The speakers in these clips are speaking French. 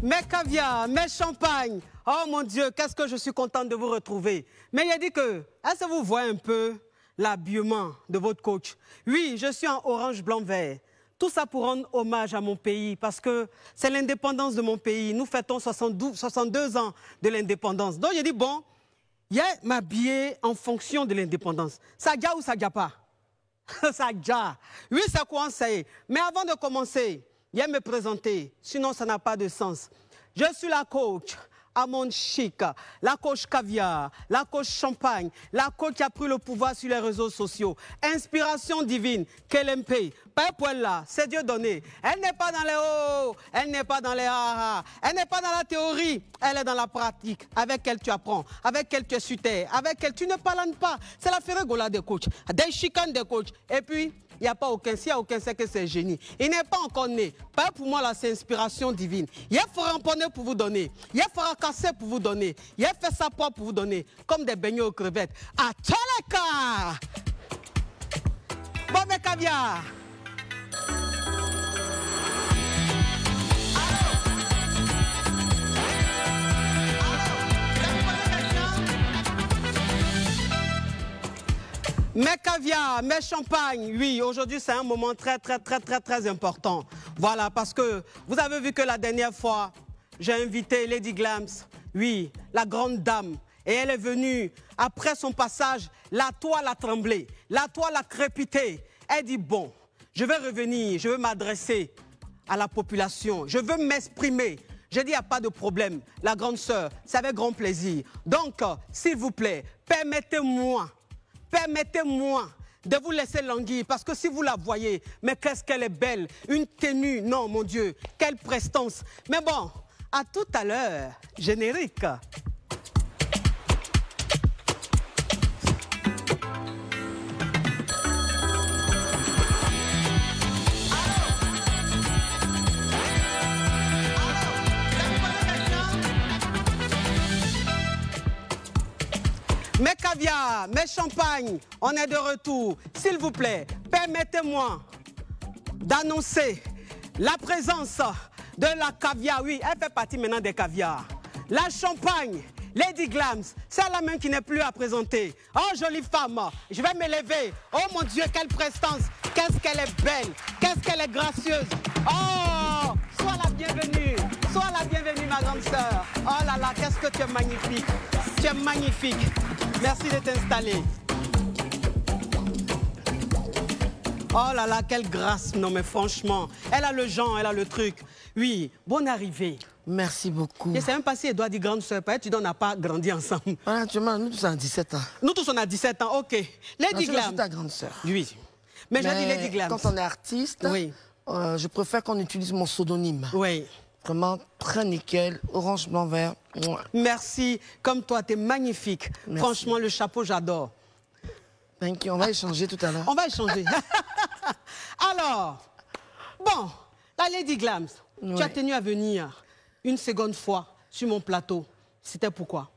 mes caviars, mes champagnes. Oh mon Dieu, qu'est-ce que je suis contente de vous retrouver. Mais il a dit que, est-ce que vous voyez un peu l'habillement de votre coach? Oui, je suis en orange, blanc, vert. Tout ça pour rendre hommage à mon pays, parce que c'est l'indépendance de mon pays. Nous fêtons 62 ans de l'indépendance. Donc j'ai dit, bon, il y a m'habiller en fonction de l'indépendance. Ça gâte ou ça gâte pas? Ça gâte. Oui, ça commence. Mais avant de commencer, il y a me présenter, sinon ça n'a pas de sens. Je suis la coach Amon Chic, la coach caviar, la coach champagne, la coach qui a pris le pouvoir sur les réseaux sociaux. Inspiration divine, KLMP, pas pour elle là, c'est Dieu donné. Elle n'est pas dans les hauts, elle n'est pas dans les haha, elle n'est pas dans la théorie, elle est dans la pratique. Avec elle tu apprends, avec elle tu es sur terre, avec elle tu ne parles pas. C'est la ferregola des coachs, des chicanes des coachs. Et puis, il n'y a pas aucun, s'il n'y a aucun, c'est que c'est génie. Il n'est pas encore né. Pas pour moi, là, c'est inspiration divine. Il y a Foramponné pour vous donner. Il y a Farakassé pour vous donner. Il y a fait sa pour vous donner. Comme des beignets aux crevettes. À Tchaleka! Bon, mes caviars. Mes caviars, mes champagnes, oui, aujourd'hui c'est un moment très important. Voilà, parce que vous avez vu que la dernière fois, j'ai invité Lady Glams, oui, la grande dame, et elle est venue, après son passage, la toile a tremblé, la toile a crépité. Elle dit, bon, je vais revenir, je veux m'adresser à la population, je veux m'exprimer. Je dis, il n'y a pas de problème, la grande sœur, c'est avec grand plaisir. Donc, s'il vous plaît, permettez-moi de vous laisser languir, parce que si vous la voyez, mais qu'est-ce qu'elle est belle, une tenue, non mon Dieu, quelle prestance. Mais bon, à tout à l'heure, générique. Mes caviars, mes champagnes, on est de retour. S'il vous plaît, permettez-moi d'annoncer la présence de la caviar. Oui, elle fait partie maintenant des caviars. La champagne, Lady Glams, c'est la même qui n'est plus à présenter. Oh, jolie femme, je vais m'élever. Oh mon Dieu, quelle prestance. Qu'est-ce qu'elle est belle, qu'est-ce qu'elle est gracieuse. Oh, sois la bienvenue. Sois la bienvenue, ma grande sœur. Oh là là, qu'est-ce que tu es magnifique. Tu es magnifique. Merci de t'installer. Oh là là, quelle grâce. Non mais franchement, elle a le genre, elle a le truc. Oui, bonne arrivée. Merci beaucoup. Je ne sais même pas si elle doit dire grande sœur, peut-être tu dois n'a pas grandi ensemble. Voilà, nous tous on a 17 ans. Nous tous on a 17 ans, ok. Lady Glams. Je suis ta grande sœur. Oui. Mais j'ai dit Lady Glams. Quand on est artiste, oui. Je préfère qu'on utilise mon pseudonyme. Oui. Vraiment très nickel, orange, blanc, vert. Merci. Comme toi, tu es magnifique. Merci. Franchement, le chapeau, j'adore. Thank you. On va échanger tout à l'heure. On va échanger. Alors, bon, la Lady Glams, oui. Tu as tenu à venir une seconde fois sur mon plateau. C'était pourquoi?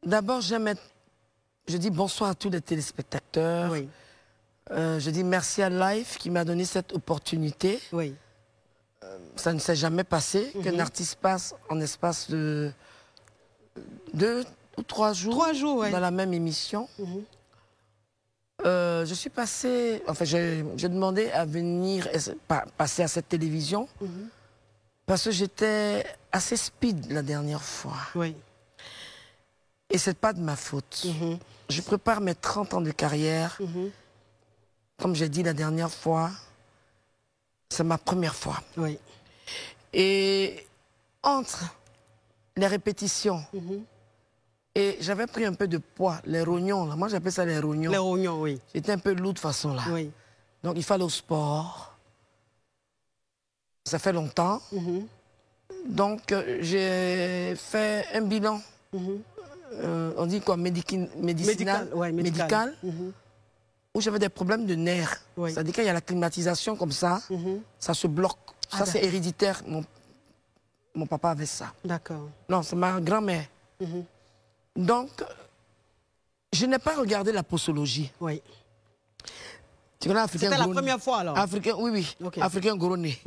D'abord, je dis bonsoir à tous les téléspectateurs. Oui. Je dis merci à Life qui m'a donné cette opportunité. Oui. Ça ne s'est jamais passé qu'un artiste passe en espace de 2 ou 3 jours, ouais. Dans la même émission. Je suis passée, enfin j'ai demandé à venir passer à cette télévision parce que j'étais assez speed la dernière fois. Oui. Et c'est pas de ma faute. Je prépare mes 30 ans de carrière. Comme j'ai dit la dernière fois, c'est ma première fois. Oui. Et entre les répétitions, et j'avais pris un peu de poids, les rognons, là. Moi j'appelle ça les rognons. Les rognons, oui. J'étais un peu lourd de façon là. Oui. Donc il fallait au sport. Ça fait longtemps. Donc j'ai fait un bilan. On dit quoi, médical. Où j'avais des problèmes de nerfs. Oui. C'est-à-dire qu'il y a la climatisation comme ça, ça se bloque. Ça, c'est héréditaire. Mon papa avait ça. D'accord. Non, c'est ma grand-mère. Donc, je n'ai pas regardé la posologie. Oui. Tu connais Africain. C'était la première fois alors? Africain, oui. Okay. Africain gros nez.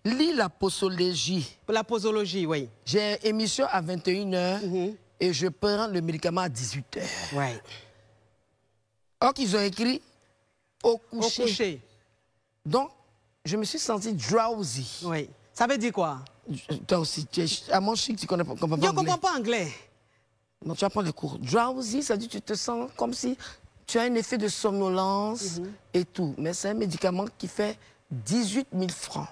lis la posologie. La posologie, oui. J'ai émission à 21h et je prends le médicament à 18h. Oui. Or qu'ils ont écrit au coucher. Au coucher. Donc, je me suis senti drowsy. Oui. Ça veut dire quoi? Toi aussi, à mon chic, tu comprends pas anglais. Je ne comprends pas anglais. Non, tu vas prendre les cours. Drowsy, ça dit que tu te sens comme si tu as un effet de somnolence et tout. Mais c'est un médicament qui fait 18 000 francs.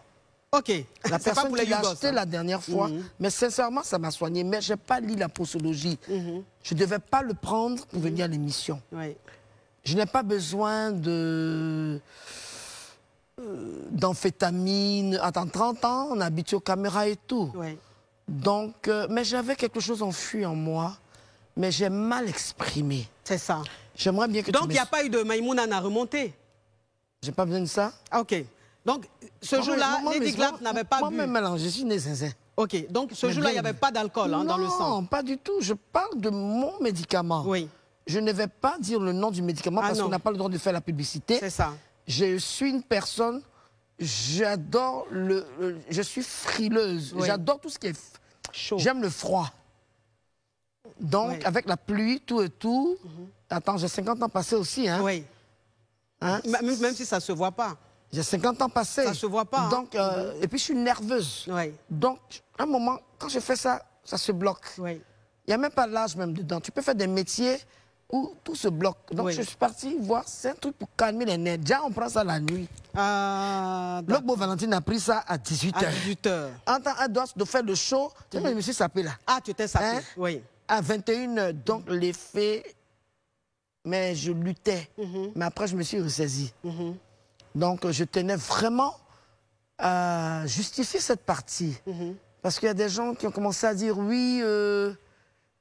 OK. La personne qui l'a acheté hein? la dernière fois, mais sincèrement, ça m'a soigné. Mais je n'ai pas lu la posologie. Je ne devais pas le prendre pour venir à l'émission. Oui. Je n'ai pas besoin d'amphétamine. Attends, 30 ans, on est habitué aux caméras et tout. Oui. Donc, mais j'avais quelque chose enfui en moi, mais j'ai mal exprimé. C'est ça. J'aimerais bien que Donc, il n'y a pas eu de Maïmouna à remonter. J'ai pas besoin de ça. Ah, OK. Donc, ce jour-là, Lady Glap n'avait pas bu. Moi-même, je suis né zinzin. OK. Donc, ce jour-là, il n'y avait pas d'alcool dans le sang. Non, pas du tout. Je parle de mon médicament. Oui. Je ne vais pas dire le nom du médicament parce qu'on n'a pas le droit de faire la publicité. C'est ça. Je suis une personne, j'adore je suis frileuse. Oui. J'adore tout ce qui est chaud. J'aime le froid. Donc, avec la pluie, tout et tout. Attends, j'ai 50 ans passés aussi, hein? Oui. Hein? Même si ça ne se voit pas. J'ai 50 ans passés. Ça ne se voit pas. Donc, et puis, je suis nerveuse. Oui. Donc, à un moment, quand je fais ça, ça se bloque. Oui. Il n'y a même pas l'âge même dedans. Tu peux faire des métiers où tout se bloque. Donc, je suis partie voir, c'est un truc pour calmer les nerfs. Déjà, on prend ça la nuit. Le beau Valentine a pris ça à 18h. À 18h. En temps, elle doit de faire le show. Je me suis sapé là. Ah, tu t'es sapé, hein? Oui. À 21h, donc l'effet... Mais je luttais. Mais après, je me suis ressaisie. Donc, je tenais vraiment à justifier cette partie. Parce qu'il y a des gens qui ont commencé à dire, oui,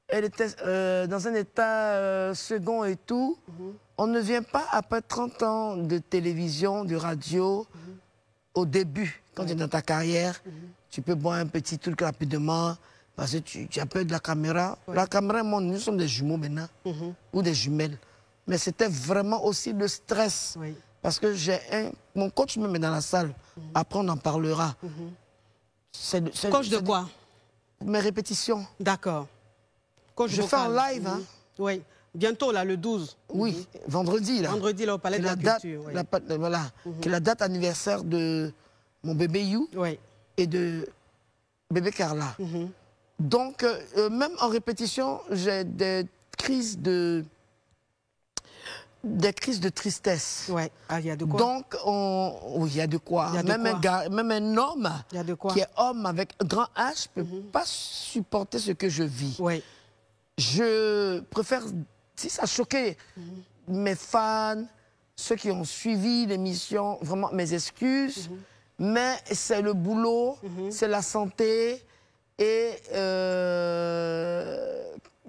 elle était dans un état second et tout. On ne vient pas, après 30 ans de télévision, de radio, au début, quand tu es dans ta carrière, tu peux boire un petit truc rapidement, parce que tu as peur de la caméra. La caméra, moi, nous sommes des jumeaux maintenant, ou des jumelles. Mais c'était vraiment aussi le stress. Parce que mon coach me met dans la salle. Après, on en parlera. Coach de quoi? Mes répétitions. D'accord. Je fais en live. Hein. Oui. Bientôt, là, le 12. Oui, vendredi. Là. Vendredi, là, au Palais de la Culture. Voilà. Qui est la date anniversaire de mon bébé You et de bébé Carla. Donc, même en répétition, j'ai des crises de tristesse. Oui, il y a de quoi. Donc, oui, il y a de quoi. Même un homme qui est homme avec un grand H ne peut pas supporter ce que je vis. Oui. Je préfère, si ça a choqué mes fans, ceux qui ont suivi l'émission, vraiment mes excuses, mais c'est le boulot, c'est la santé et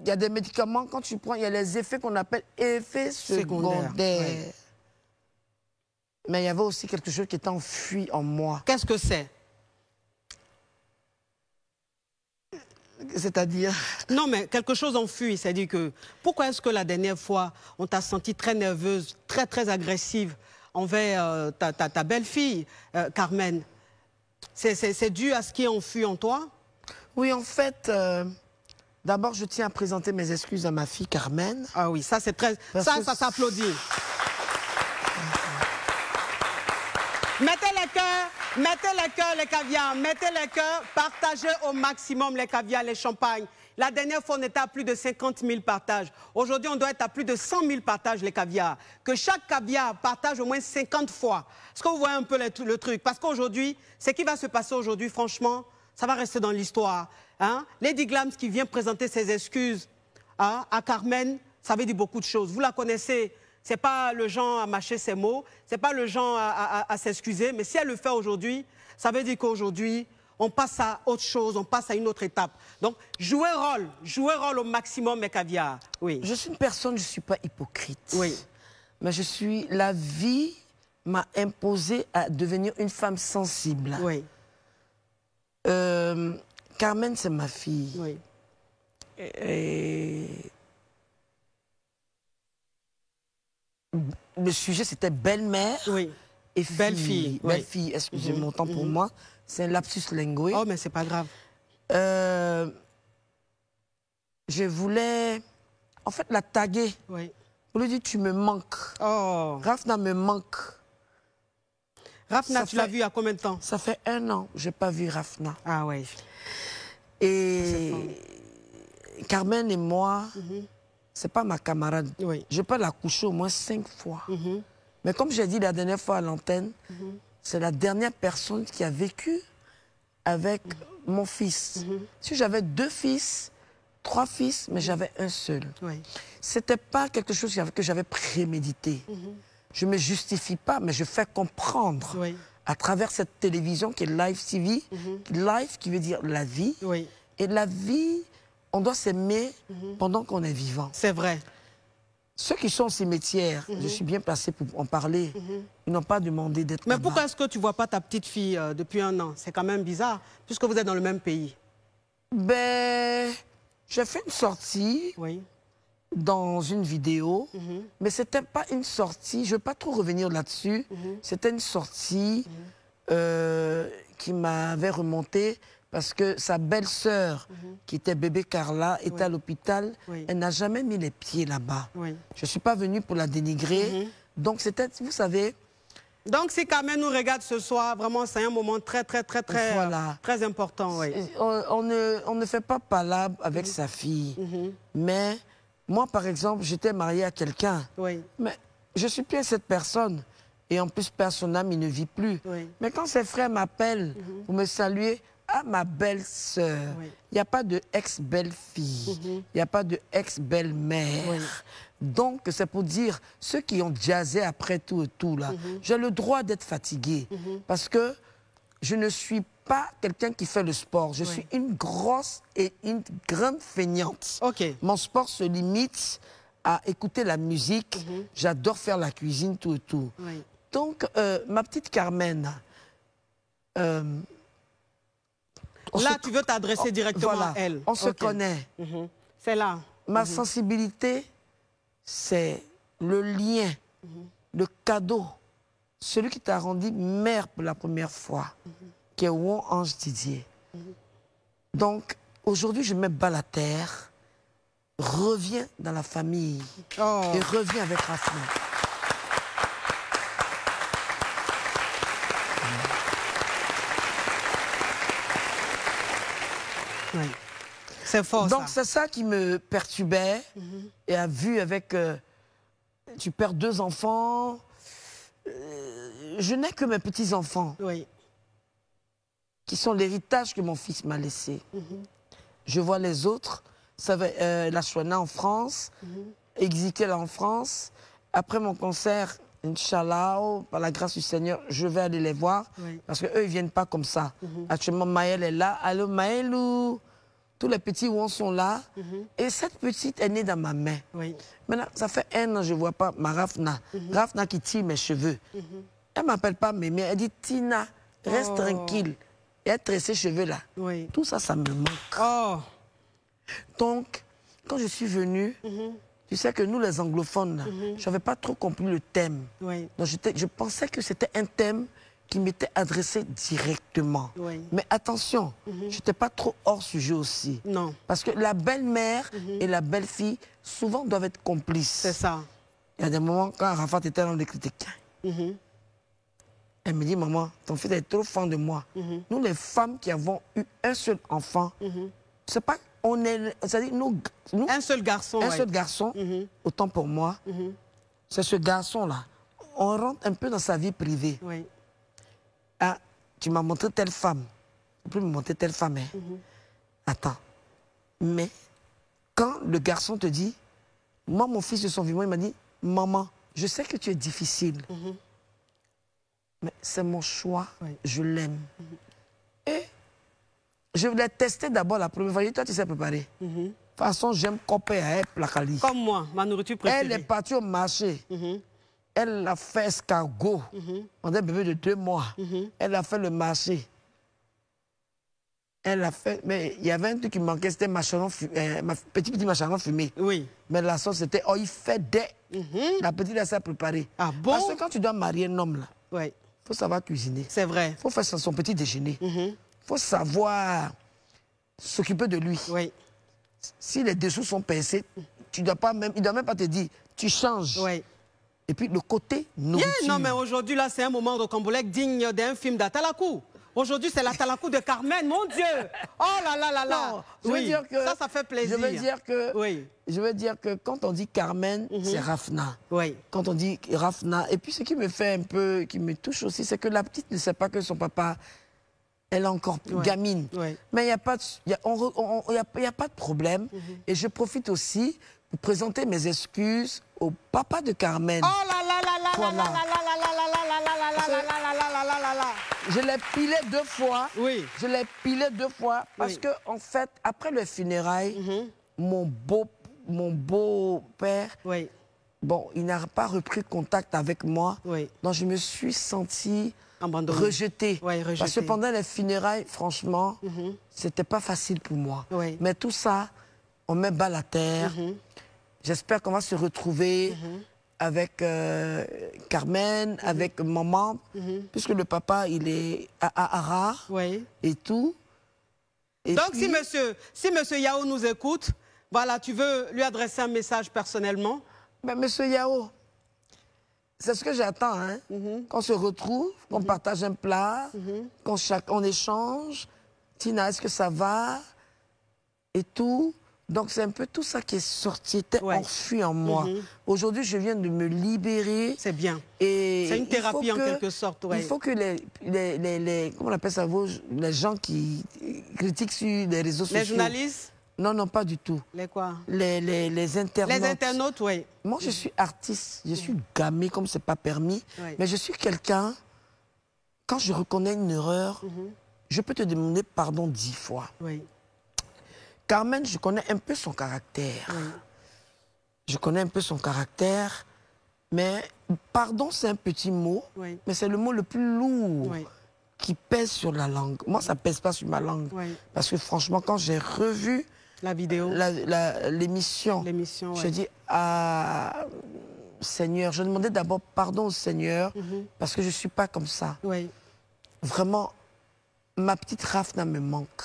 il y a des médicaments, quand tu prends, il y a les effets qu'on appelle effets secondaires. Mais il y avait aussi quelque chose qui était enfui en moi. Qu'est-ce que c'est? C'est-à-dire? Non, mais quelque chose enfui, c'est-à-dire que... Pourquoi est-ce que la dernière fois, on t'a senti très nerveuse, très, très agressive envers ta belle-fille, Carmen? C'est dû à ce qui est enfui en toi? Oui, en fait... D'abord, je tiens à présenter mes excuses à ma fille Carmen. Ah oui, ça c'est très... Ça s'applaudit. Mettez les cœurs, les caviars, mettez les cœurs, partagez au maximum les caviars, les champagnes. La dernière fois, on était à plus de 50 000 partages. Aujourd'hui, on doit être à plus de 100 000 partages, les caviars. Que chaque caviar partage au moins 50 fois. Est-ce que vous voyez un peu le truc? Parce qu'aujourd'hui, ce qui va se passer aujourd'hui, franchement, ça va rester dans l'histoire. Hein? Lady Glams qui vient présenter ses excuses à Carmen, ça veut dire beaucoup de choses. Vous la connaissez, ce n'est pas le genre à mâcher ses mots, ce n'est pas le genre à s'excuser, mais si elle le fait aujourd'hui, ça veut dire qu'aujourd'hui, on passe à autre chose, on passe à une autre étape. Donc, jouez rôle au maximum, mes caviars. Oui. Je suis une personne, je ne suis pas hypocrite. Oui. Mais la vie m'a imposé à devenir une femme sensible. Oui. Carmen, c'est ma fille. Oui. Et le sujet, c'était belle-mère et fille. Belle-fille. Belle-fille, excusez mon temps pour moi. C'est un lapsus lingué. Oh, mais c'est pas grave. Je voulais, en fait, la taguer. Oui. Pour lui dire, tu me manques. Oh. Rafna me manque. Rafna, tu l'as vu il y a combien de temps? Ça fait 1 an que je n'ai pas vu Rafna. Ah oui. Et Carmen et moi, c'est pas ma camarade. Oui. Je peux la coucher au moins 5 fois. Mais comme j'ai dit la dernière fois à l'antenne, c'est la dernière personne qui a vécu avec mon fils. Si j'avais 2 fils, 3 fils, mais j'avais un seul. Oui. C'était pas quelque chose que j'avais prémédité. Je me justifie pas, mais je fais comprendre à travers cette télévision qui est Live TV, Live qui veut dire la vie. Oui. Et la vie, on doit s'aimer pendant qu'on est vivant. C'est vrai. Ceux qui sont au cimetière, je suis bien placé pour en parler, ils n'ont pas demandé d'être Mais là-bas. pourquoi est-ce que tu ne vois pas ta petite fille depuis 1 an? C'est quand même bizarre, puisque vous êtes dans le même pays. Ben, j'ai fait une sortie dans une vidéo, mais ce n'était pas une sortie, je ne veux pas trop revenir là-dessus, c'était une sortie qui m'avait remonté parce que sa belle-sœur, qui était bébé Carla, était à l'hôpital. Elle n'a jamais mis les pieds là-bas. Je ne suis pas venue pour la dénigrer. Donc c'était, vous savez... Donc si Carmen nous regarde ce soir, vraiment c'est un moment très très important. Oui. On ne fait pas palabre avec sa fille. Mais moi, par exemple, j'étais mariée à quelqu'un. Mais je ne suis plus cette personne. Et en plus, son âme, il ne vit plus. Mais quand ses frères m'appellent pour me saluer, ah, ma belle-sœur, il n'y a pas de ex-belle-fille, il n'y a pas de ex-belle-mère. Donc, c'est pour dire, ceux qui ont jazzé après tout et tout, là, j'ai le droit d'être fatigué. Parce que je ne suis pas quelqu'un qui fait le sport. Je suis une grosse et une grande feignante. Mon sport se limite à écouter la musique. J'adore faire la cuisine, tout et tout. Donc, ma petite Carmen... Là, tu veux t'adresser directement à elle. On se connaît. C'est là. Ma sensibilité, c'est le lien, le cadeau. Celui qui t'a rendu mère pour la première fois, qui est Won Ange Didier. Donc, aujourd'hui, je me bats la terre, reviens dans la famille et reviens avec Rafna. Oui. C'est fort. Donc c'est ça qui me perturbait. Et à vue avec... tu perds 2 enfants. Je n'ai que mes petits-enfants. Qui sont l'héritage que mon fils m'a laissé. Je vois les autres. Ça va, la Chouana en France. Exikel en France. Après mon concert, Inch'Allah, par la grâce du Seigneur, je vais aller les voir. Parce qu'eux, ils ne viennent pas comme ça. Actuellement, Maël est là. Allô, Maëlou. Tous les petits Won sont là. Et cette petite est née dans ma main. Maintenant, ça fait 1 an que je ne vois pas ma Rafna. Rafna qui tire mes cheveux. Elle ne m'appelle pas Mémé. Elle dit, Tina, reste tranquille. Et elle tresse ses cheveux là. Tout ça, ça me manque. Donc, quand je suis venue... Tu sais que nous, les anglophones, je n'avais pas trop compris le thème. Donc je pensais que c'était un thème qui m'était adressé directement. Mais attention, je n'étais pas trop hors sujet aussi. Non. Parce que la belle-mère et la belle-fille, souvent, doivent être complices. C'est ça. Il y a des moments, quand Arafat était dans les critiques, elle me dit, maman, ton fils est trop fan de moi. Nous, les femmes qui avons eu un seul enfant, c'est pas... C'est-à-dire, nous, un seul garçon. Un seul garçon, autant pour moi, c'est ce garçon-là. On rentre un peu dans sa vie privée. Ah, tu m'as montré telle femme. Tu peux me montrer telle femme. Hein? Attends. Mais, quand le garçon te dit, moi, mon fils de son vivant, il m'a dit, maman, je sais que tu es difficile. Mais c'est mon choix, je l'aime. Et je voulais tester d'abord la première fois. Toi, tu sais préparer. De toute façon, j'aime couper à elle, placali. Comme moi, ma nourriture préférée. Elle est partie au marché. Elle a fait escargot. On a un bébé de 2 mois. Elle a fait le marché. Elle a fait... Mais il y avait un truc qui manquait, c'était petit macharon fumé. Mais la sauce, c'était... Oh, il fait des... La petite, elle s'est préparée. Ah bon? Parce que quand tu dois marier un homme, là, faut savoir cuisiner. C'est vrai. Il faut faire son petit déjeuner. Il faut savoir s'occuper de lui. Oui. Si les dessous sont pincés, il ne doit même pas te dire, tu changes. Oui. Et puis le côté nourriture. Non, mais aujourd'hui, là, c'est un moment de Cambolec digne d'un film d'Atalakou. Aujourd'hui, c'est l'Atalakou de Carmen, mon Dieu. Oh là là là là. Non, Oui, ça fait plaisir. Je veux dire que quand on dit Carmen, c'est Rafna. Oui. Quand on dit Rafna, et puis ce qui me fait un peu, qui me touche aussi, c'est que la petite ne sait pas que son papa, elle est encore gamine. Oui. Mais il n'y a pas de problème. Et je profite aussi pour présenter mes excuses au papa de Carmen. Oh là là là là Voilà. là là là là là là là là là là là là. Je l'ai pilé 2 fois. Oui. Je l'ai pilé 2 fois parce que, en fait, après le funérailles, mon beau-père, bon, il n'a pas repris contact avec moi. Oui. Donc, je me suis sentie rejetée. Parce que pendant les funérailles, franchement, c'était pas facile pour moi. Oui. Mais tout ça, on met bas la terre. J'espère qu'on va se retrouver avec Carmen, avec maman, puisque le papa, il est à Harare et tout. Et donc, puis, si monsieur Yao nous écoute, voilà, tu veux lui adresser un message personnellement? Mais monsieur Yao, c'est ce que j'attends, hein? Qu'on se retrouve, qu'on partage un plat, qu'on échange. Tina, est-ce que ça va? Et tout. Donc, c'est un peu tout ça qui est sorti, était enfui en moi. Aujourd'hui, je viens de me libérer. C'est bien. C'est une thérapie en quelque sorte. Il faut que comment on appelle ça, les gens qui critiquent sur les réseaux sociaux. Les journalistes? Non, non, pas du tout. Les quoi? Les internautes. Les internautes, oui. Moi, je suis artiste, je suis gamé comme c'est pas permis. Mais je suis quelqu'un, quand je reconnais une erreur, je peux te demander pardon 10 fois. Oui. Carmen, je connais un peu son caractère. Je connais un peu son caractère, mais pardon, c'est un petit mot, mais c'est le mot le plus lourd qui pèse sur la langue. Moi, ça ne pèse pas sur ma langue. Parce que franchement, quand j'ai revu la vidéo, l'émission, je dis, ah, Seigneur, je demandais d'abord pardon au Seigneur, parce que je ne suis pas comme ça. Vraiment, ma petite Rafna me manque.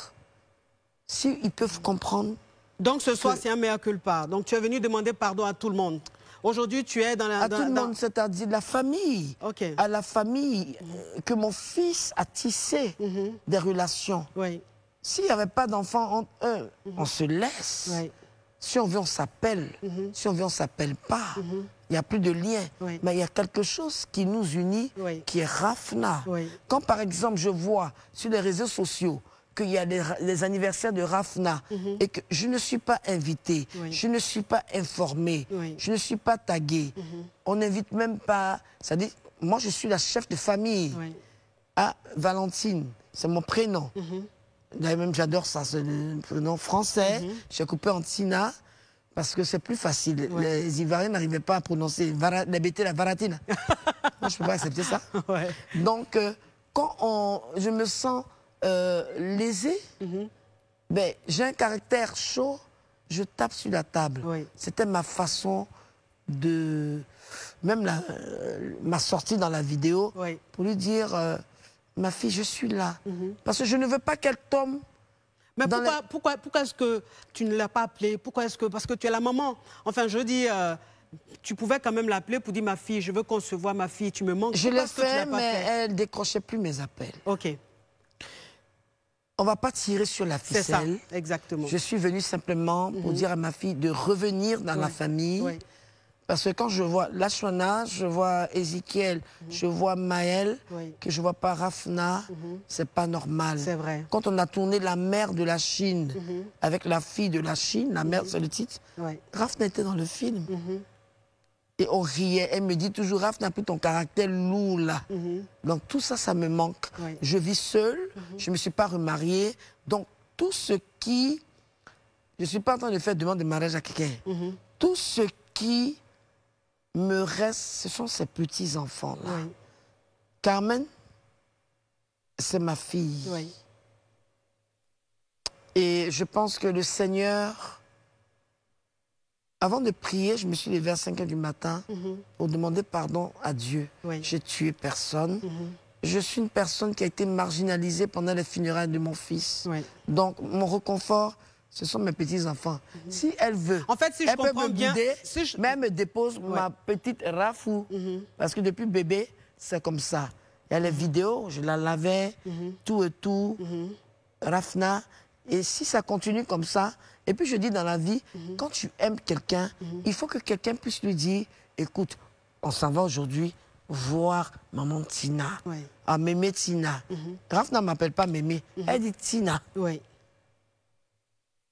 S'ils peuvent comprendre. Donc ce soir, c'est un mea culpa. Donc tu es venu demander pardon à tout le monde. Aujourd'hui, tu es dans la... À tout le monde, c'est-à-dire la famille. À la famille que mon fils a tissé des relations. S'il n'y avait pas d'enfants entre eux, on se laisse. Si on veut, on s'appelle. Si on veut, on ne s'appelle pas. Il n'y a plus de lien. Mais il y a quelque chose qui nous unit, qui est Rafna. Quand, par exemple, je vois sur les réseaux sociaux qu'il y a des anniversaires de Rafna et que je ne suis pas invitée, je ne suis pas informée, je ne suis pas taguée. On n'invite même pas... C'est-à-dire, moi, je suis la chef de famille. Ah, Valentine, c'est mon prénom. D'ailleurs, même j'adore ça, c'est le prénom français. J'ai coupé en Tina parce que c'est plus facile. Les Ivoiriens n'arrivaient pas à prononcer la bêtise, la varatine. Moi, je ne peux pas accepter ça. Donc, quand je me sens... lésé, ben, j'ai un caractère chaud, je tape sur la table. C'était ma façon de... Même ma sortie dans la vidéo, pour lui dire, ma fille, je suis là. Parce que je ne veux pas qu'elle tombe. Mais pourquoi est-ce que tu ne l'as pas appelée? Parce que tu es la maman. Enfin, je dis... tu pouvais quand même l'appeler pour dire, ma fille, je veux qu'on se voit, ma fille, tu me manques. Je l'ai fait, mais elle ne décrochait plus mes appels. On ne va pas tirer sur la ficelle. C'est ça, exactement. Je suis venue simplement pour dire à ma fille de revenir dans la famille. Parce que quand je vois Lashwana, je vois Ézéchiel, je vois Maël, que je ne vois pas Rafna, c'est pas normal. C'est vrai. Quand on a tourné La mère de la Chine avec la fille de la Chine, la mère, c'est le titre, Rafna était dans le film. Et on riait. Elle me dit toujours, Raph n'a plus ton caractère lourd là. Donc tout ça, ça me manque. Je vis seule, je ne me suis pas remariée. Donc tout ce qui... Je ne suis pas en train de faire demande de mariage à quelqu'un. Tout ce qui me reste, ce sont ces petits-enfants-là. Carmen, c'est ma fille. Et je pense que le Seigneur... Avant de prier, je me suis levée à 5 h du matin pour demander pardon à Dieu. J'ai tué personne. je suis une personne qui a été marginalisée pendant les funérailles de mon fils. Oui. Donc, mon réconfort, ce sont mes petits-enfants. Si elle veut, en fait, si je elle peut comprends me bien, bouder, si je... mais elle me dépose ma petite Rafou. Parce que depuis bébé, c'est comme ça. Il y a les vidéos, je la lavais, tout et tout, Rafna. Et si ça continue comme ça, et puis je dis dans la vie, quand tu aimes quelqu'un, il faut que quelqu'un puisse lui dire, écoute, on s'en va aujourd'hui voir maman Tina, à Mémé Tina. Rafna ne m'appelle pas Mémé, elle dit Tina. Oui.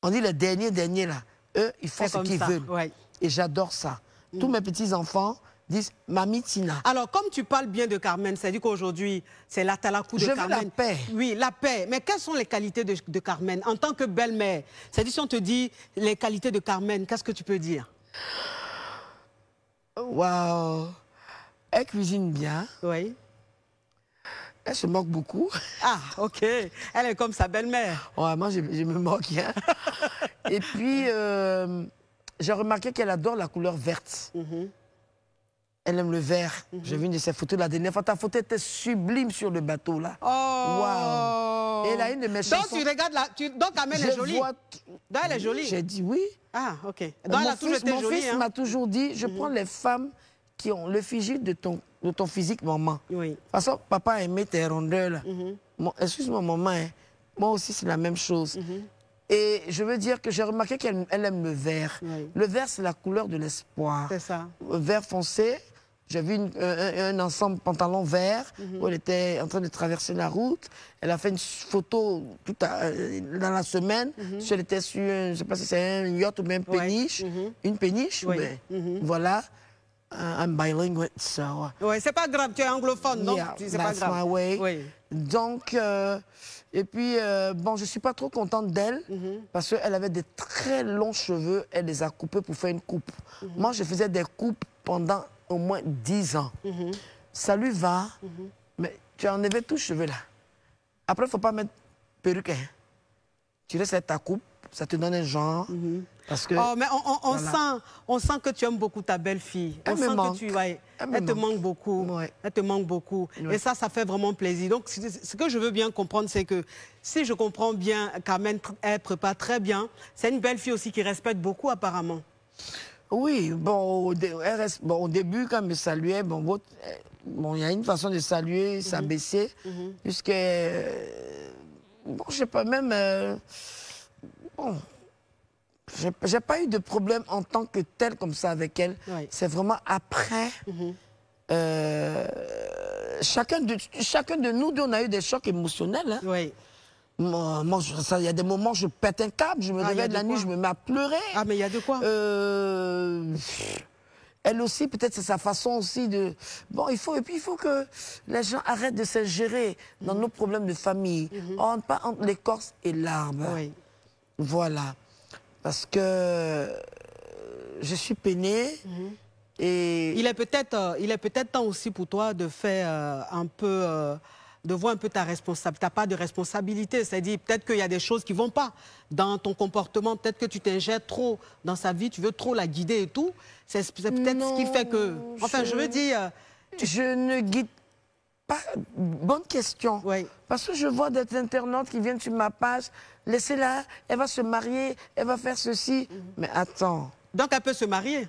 On dit les derniers là, eux, ils font ce qu'ils veulent. Ouais. Et j'adore ça. Tous mes petits-enfants disent Mamie Tina. Alors, comme tu parles bien de Carmen, c'est-à-dire qu'aujourd'hui, c'est la talakou de Carmen. Je veux la paix. Oui, la paix. Mais quelles sont les qualités de Carmen en tant que belle-mère? C'est-à-dire, si on te dit les qualités de Carmen, qu'est-ce que tu peux dire? Waouh. Elle cuisine bien. Oui. Elle se moque beaucoup. Ah, ok. Elle est comme sa belle-mère. Ouais, moi, je me moque. Hein. Et puis, j'ai remarqué qu'elle adore la couleur verte. Elle aime le vert. J'ai vu une de ses photos la dernière fois. Ta photo était sublime sur le bateau, là. Oh. Waouh. Et là, une de mes chansons... Donc, tu regardes là. Donc, Carmen est jolie. Donc, elle est jolie. J'ai dit oui. Ah, ok. Donc, elle a toujours été jolie. Mon fils m'a toujours dit, je prends les femmes qui ont le physique de ton physique, maman. Oui. De toute façon, papa a aimé tes rondeurs. Excuse-moi, maman. Hein. Moi aussi, c'est la même chose. Et je veux dire que j'ai remarqué qu'elle aime le vert. Oui. Le vert, c'est la couleur de l'espoir. C'est ça. Vert foncé. J'ai vu un ensemble pantalon vert où elle était en train de traverser la route. Elle a fait une photo dans la semaine. Elle était sur, je ne sais pas si c'est un yacht ou bien une péniche. Une péniche, oui. Voilà. I'm bilingual, so... Oui, c'est pas grave, tu es anglophone, donc c'est pas grave. My way. Oui. Donc, et puis, bon, je ne suis pas trop contente d'elle parce qu'elle avait des très longs cheveux. Elle les a coupés pour faire une coupe. Moi, je faisais des coupes pendant au moins 10 ans. Ça lui va, mais tu as enlevé tous les cheveux là. Après, il ne faut pas mettre perruque. Hein. Tu laisses ta coupe, ça te donne un genre. Parce que, oh, mais on sent que tu aimes beaucoup ta belle-fille. Elle me manque. Elle te manque beaucoup. Ouais. Elle te manque beaucoup. Ouais. Et ça fait vraiment plaisir. Donc, ce que je veux bien comprendre, c'est que si je comprends bien, Carmen, elle prépare très bien. C'est une belle-fille aussi qui respecte beaucoup, apparemment. Oui, bon, au début, quand elle me saluait, bon, il y a une façon de saluer, s'abaisser, puisque, bon, je sais pas, même, bon, j'ai pas eu de problème en tant que tel comme ça avec elle. Oui. C'est vraiment après, chacun de nous deux, on a eu des chocs émotionnels. Hein. Oui. Moi, il y a des moments où je pète un câble, je me réveille de la nuit, je me mets à pleurer. Ah, mais il y a de quoi elle aussi, peut-être c'est sa façon aussi de... Bon, il faut que les gens arrêtent de s'ingérer dans nos problèmes de famille. Pas entre l'écorce et l'arbre. Oui. Voilà. Parce que je suis peinée et... Il est peut-être temps aussi pour toi de faire un peu... de voir un peu ta responsabilité, ta part de responsabilité. C'est-à-dire, peut-être qu'il y a des choses qui ne vont pas dans ton comportement. Peut-être que tu t'ingères trop dans sa vie, tu veux trop la guider et tout. C'est peut-être ce qui fait que... Enfin, je veux dire... Je ne guide pas... Bonne question. Oui. Parce que je vois des internautes qui viennent sur ma page. Laissez-la, elle va se marier, elle va faire ceci. Mais attends. Donc, elle peut se marier?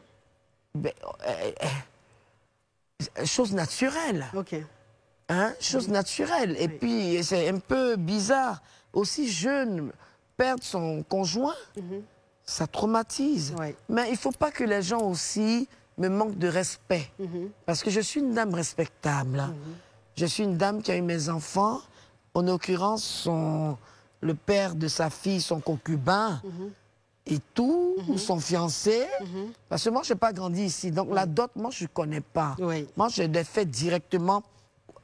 Ben, chose naturelle. OK. Hein, chose naturelle. Et puis, c'est un peu bizarre. Aussi jeune, perdre son conjoint, ça traumatise. Mais il ne faut pas que les gens aussi me manquent de respect. Parce que je suis une dame respectable. Je suis une dame qui a eu mes enfants. En l'occurrence, le père de sa fille, son concubin, et tout, ou son fiancé. Parce que moi, je n'ai pas grandi ici. Donc, la dot, moi, je ne connais pas. Moi, je l'ai fait directement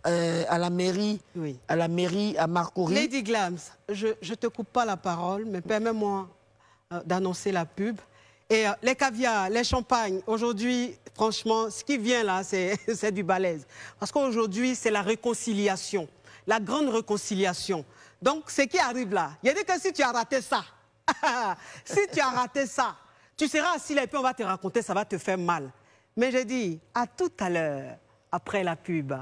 à la mairie, à Marcory. Lady Glams, je ne te coupe pas la parole, mais permets-moi d'annoncer la pub. Et les caviars, les champagnes, aujourd'hui, franchement, ce qui vient là, c'est du balèze. Parce qu'aujourd'hui, c'est la réconciliation, la grande réconciliation. Donc, ce qui arrive là, il y a dit que si tu as raté ça, tu seras assis là et puis on va te raconter, ça va te faire mal. Mais j'ai dit, à tout à l'heure, après la pub.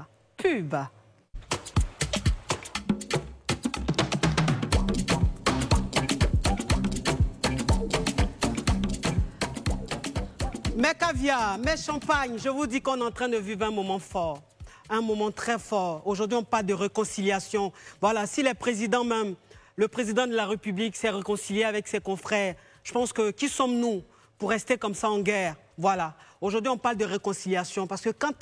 Mes caviar, mes champagnes, je vous dis qu'on est en train de vivre un moment fort. Un moment très fort. Aujourd'hui, on parle de réconciliation. Voilà, si les présidents même, le président de la République s'est réconcilié avec ses confrères, je pense que qui sommes-nous pour rester comme ça en guerre? Voilà. Aujourd'hui, on parle de réconciliation parce que quand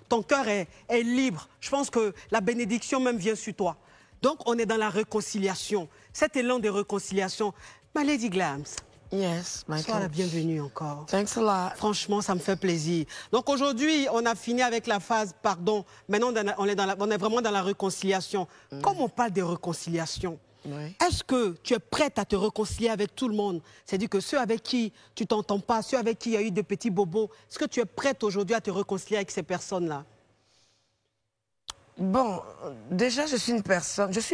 ton cœur est libre, je pense que la bénédiction même vient sur toi. Donc, on est dans la réconciliation. Cet élan de réconciliation. My Lady Glams. Yes, my Sois la coach. bienvenue encore. Thanks a lot. Franchement, ça me fait plaisir. Donc aujourd'hui, on a fini avec la phase pardon. Maintenant, on est vraiment dans la réconciliation. Comme on parle de réconciliation, Oui. est-ce que tu es prête à te réconcilier avec tout le monde? C'est-à-dire que ceux avec qui tu ne t'entends pas, ceux avec qui il y a eu des petits bobos, est-ce que tu es prête aujourd'hui à te réconcilier avec ces personnes-là? Bon, déjà, je suis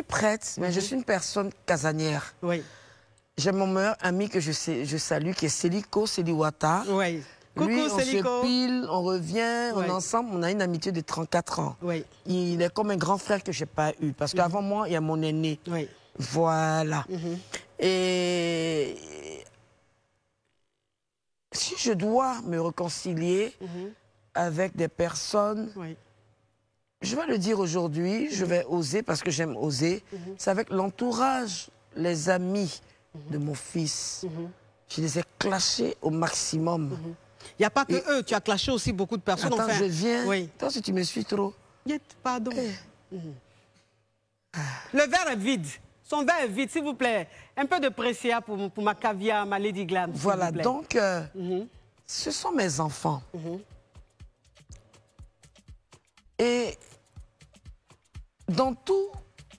prête, mais je suis une personne casanière. Oui. J'ai mon meilleur ami que je salue, qui est Seliko Seliwata. Oui. Coucou, Lui, on Seliko. se pile, on revient, on Ouais. est ensemble, on a une amitié de 34 ans. Oui. Il est comme un grand frère que je n'ai pas eu, parce qu'avant moi, il y a mon aîné. Oui. Voilà. Et si je dois me réconcilier avec des personnes, Oui. je vais le dire aujourd'hui, je vais oser parce que j'aime oser, c'est avec l'entourage, les amis de mon fils. Je les ai clashés au maximum. Il n'y a pas que eux, tu as clashé aussi beaucoup de personnes. Attends, enfin, je viens. Oui. Toi, si tu me suis trop. Pardon. Le verre est vide. Son verre est vide, s'il vous plaît. Un peu de pressia pour ma caviar, ma Lady Glam. Voilà, donc, ce sont mes enfants. Et dans tout,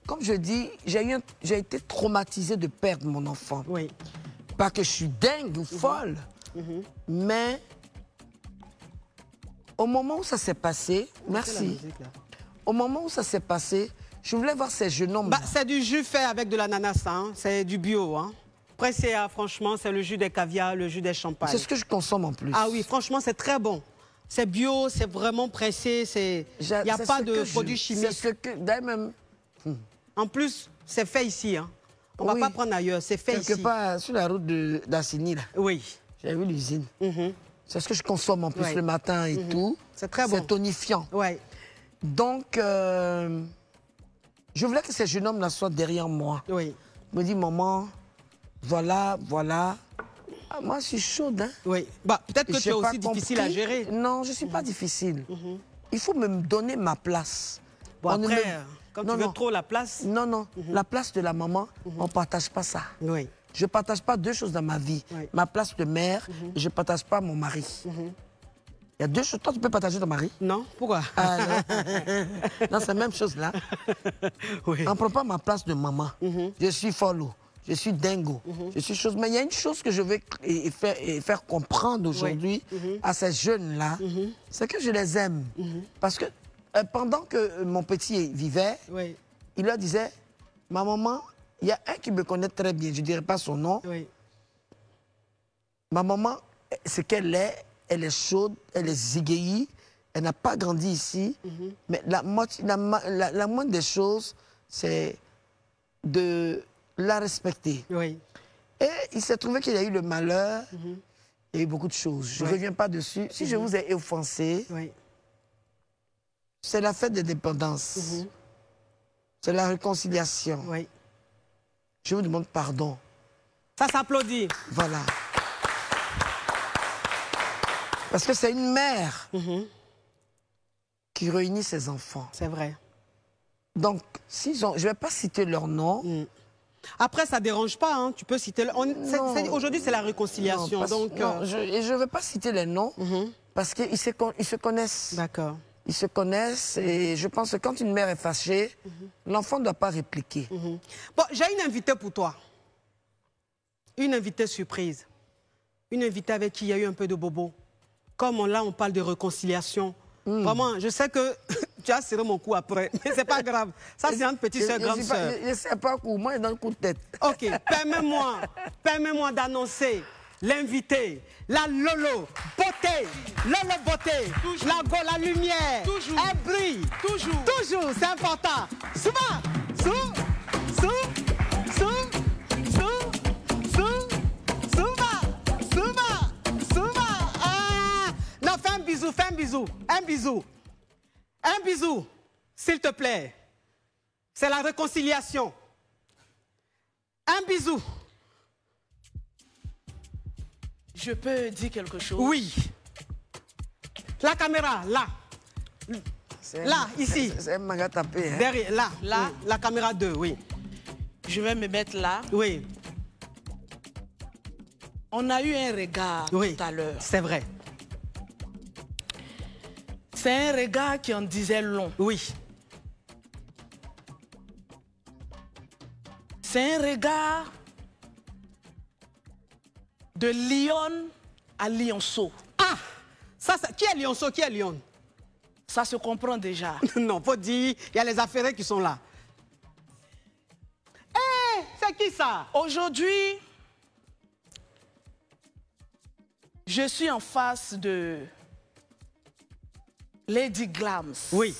comme je dis, j'ai été traumatisée de perdre mon enfant. Oui. Pas que je suis dingue ou folle, mais au moment où ça s'est passé, merci, au moment où ça s'est passé, je voulais voir ces jeunes hommes. Bah, c'est du jus fait avec de l'ananas, hein. C'est du bio. Hein. Pressia, franchement, c'est le jus des caviar, le jus des champagnes. C'est ce que je consomme en plus. Ah oui, franchement, c'est très bon. C'est bio, c'est vraiment pressé, il n'y a pas de produits chimiques. C'est ce que, d'ailleurs, En plus, c'est fait ici. Hein. On ne va Oui. pas prendre ailleurs, c'est fait quelque ici. part sur la route d'Assini, là. Oui. J'ai vu l'usine. C'est ce que je consomme en plus Ouais. le matin et tout. C'est très bon. C'est tonifiant. Oui. Donc, je voulais que ces jeunes hommes-là soient derrière moi. Oui. Me dit, maman, voilà, voilà. Ah, moi, je suis chaude, hein. Oui. Bah, peut-être que tu J'ai es pas aussi difficile à compris. gérer. Non, je ne suis pas difficile. Il faut me donner ma place. Bon, On ne après, me- quand Non, tu veux non. trop la place. Non, non. La place de la maman, on ne partage pas ça. Oui. Je ne partage pas deux choses dans ma vie. Oui. Ma place de mère, et je ne partage pas mon mari. Il y a deux choses. Toi, tu peux partager ton mari. Non, pourquoi? Ah, non, non c'est la même chose là. Oui. On ne prend pas ma place de maman. Je suis follow, je suis dingo, je suis chose. Mais il y a une chose que je veux faire comprendre aujourd'hui à ces jeunes-là, c'est que je les aime. Parce que pendant que mon petit vivait, Oui. il leur disait, ma maman, il y a un qui me connaît très bien, je ne dirai pas son nom. Oui. Ma maman, ce qu'elle est, elle est chaude, elle est ziguéie, elle n'a pas grandi ici. Mais la moindre des choses, c'est de la respecter. Oui. Et il s'est trouvé qu'il y a eu le malheur, il y a eu beaucoup de choses. Je ne reviens pas dessus. Si je vous ai offensé, Oui. c'est la fête des dépendances. C'est la réconciliation. Oui. Je vous demande pardon. Ça s'applaudit. Voilà. Parce que c'est une mère qui réunit ses enfants. C'est vrai. Donc, je ne vais pas citer leur nom. Après, ça ne dérange pas. Hein. Tu peux citer. Aujourd'hui, c'est la réconciliation. Non, Donc, je ne vais pas citer les noms parce qu'ils se connaissent. D'accord. Ils se connaissent et je pense que quand une mère est fâchée, l'enfant ne doit pas répliquer. Bon, j'ai une invitée pour toi. Une invitée surprise. Une invitée avec qui il y a eu un peu de bobo. Comme là, on parle de réconciliation. Vraiment, je sais que tu as serré mon cou après, mais c'est pas grave. Ça, c'est une petite soeur, grande soeur. Je ne sais pas où, moi, dans le coup de tête. Ok, permets-moi d'annoncer l'invité, la Lolo Beauté, Lolo Beauté, la lumière, Toujours. elle brille, Toujours. toujours, c'est important. Souma, bisou, un bisou. Un bisou, s'il te plaît. C'est la réconciliation. Un bisou. Je peux dire quelque chose? Oui. La caméra, là. Là, ici. C'est un maga tapé. Hein? Derrière, là. Là. Oui. La caméra 2, oui. Je vais me mettre là. Oui. On a eu un regard tout à l'heure. C'est vrai. C'est un regard qui en disait long. Oui. C'est un regard de Lyon à Lionceau. Ah, ça, qui est Lionceau? Qui est Lyon? Ça se comprend déjà. Non, faut dire, il y a les affairés qui sont là. Eh, c'est qui ça? Aujourd'hui, je suis en face de Lady Glams. Oui.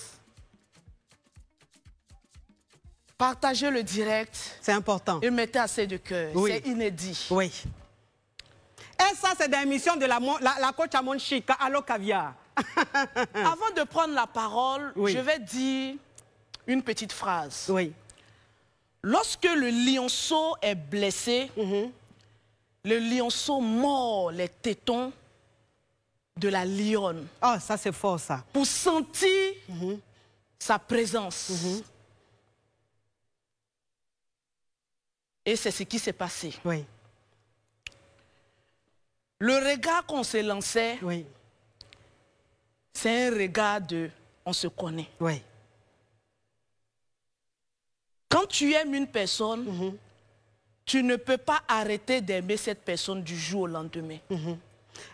Partagez le direct. C'est important. Et mettez assez de cœur. Oui. C'est inédit. Oui. Et ça, c'est des émissions de la coach Amon Chic, Allo Caviar. Avant de prendre la parole, Oui. je vais dire une petite phrase. Oui. Lorsque le lionceau est blessé, le lionceau mord les tétons de la lionne. Oh, ça, c'est fort, ça. Pour sentir sa présence. Et c'est ce qui s'est passé. Oui. Le regard qu'on se lançait, Oui. c'est un regard de « on se connaît ». Oui. Quand tu aimes une personne, tu ne peux pas arrêter d'aimer cette personne du jour au lendemain.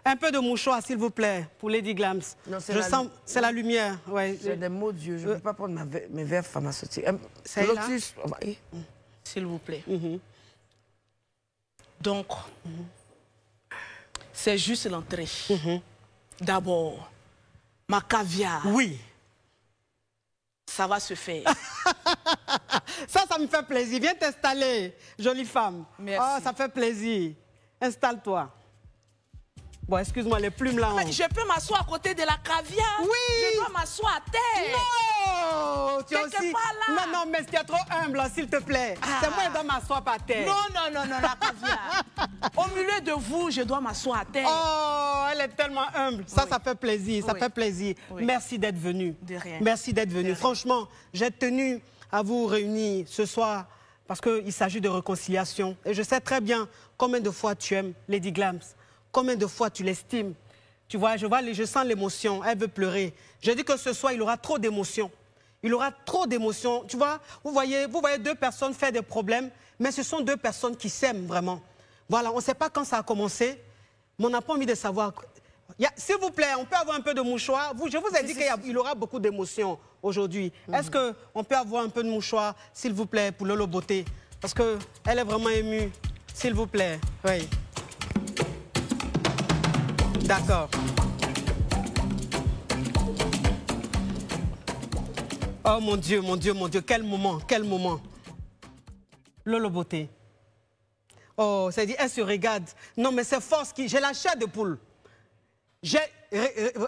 Un peu de mouchoir, s'il vous plaît, pour Lady Glams. Je sens, c'est la lumière. Ouais. C'est des mots Dieu. Je ne peux pas prendre mes verres pharmaceutiques. C'est là? Lotus, S'il vous plaît. Donc, c'est juste l'entrée. D'abord, ma caviar, Oui. ça va se faire. Ça me fait plaisir. Viens t'installer, jolie femme. Merci. Oh, ça fait plaisir. Installe-toi. Bon, excuse-moi, les plumes là. Mais je peux m'asseoir à côté de la caviar. Oui. Je dois m'asseoir à terre. Non, tu es Quelque aussi... part là. Non, mais tu es trop humble, s'il te plaît. C'est moi qui dois m'asseoir par terre. Non, la caviar. Au milieu de vous, je dois m'asseoir à terre. Oh, elle est tellement humble. Ça fait plaisir, ça Oui. fait plaisir. Oui. Merci d'être venu. De rien. Merci d'être venu. De rien. Franchement, j'ai tenu à vous réunir ce soir parce qu'il s'agit de réconciliation. Et je sais très bien combien de fois tu aimes Lady Glams, combien de fois tu l'estimes. Tu vois, je sens l'émotion, elle veut pleurer. Je dis que ce soir, il aura trop d'émotions. Il aura trop d'émotions. Tu vois, vous voyez deux personnes faire des problèmes, mais ce sont deux personnes qui s'aiment vraiment. Voilà, on ne sait pas quand ça a commencé, mais on n'a pas envie de savoir. S'il vous plaît, on peut avoir un peu de mouchoir. Je vous ai dit qu'il aura beaucoup d'émotions aujourd'hui. Est-ce qu'on peut avoir un peu de mouchoir, s'il vous plaît, pour Lolo Beauté? Parce qu'elle est vraiment émue. S'il vous plaît. Oui. D'accord. Oh mon Dieu, mon Dieu, mon Dieu. Quel moment, quel moment. Lolo Beauté. Oh, ça dit, elle se regarde. Non, mais c'est force qui... J'ai la chair de poule.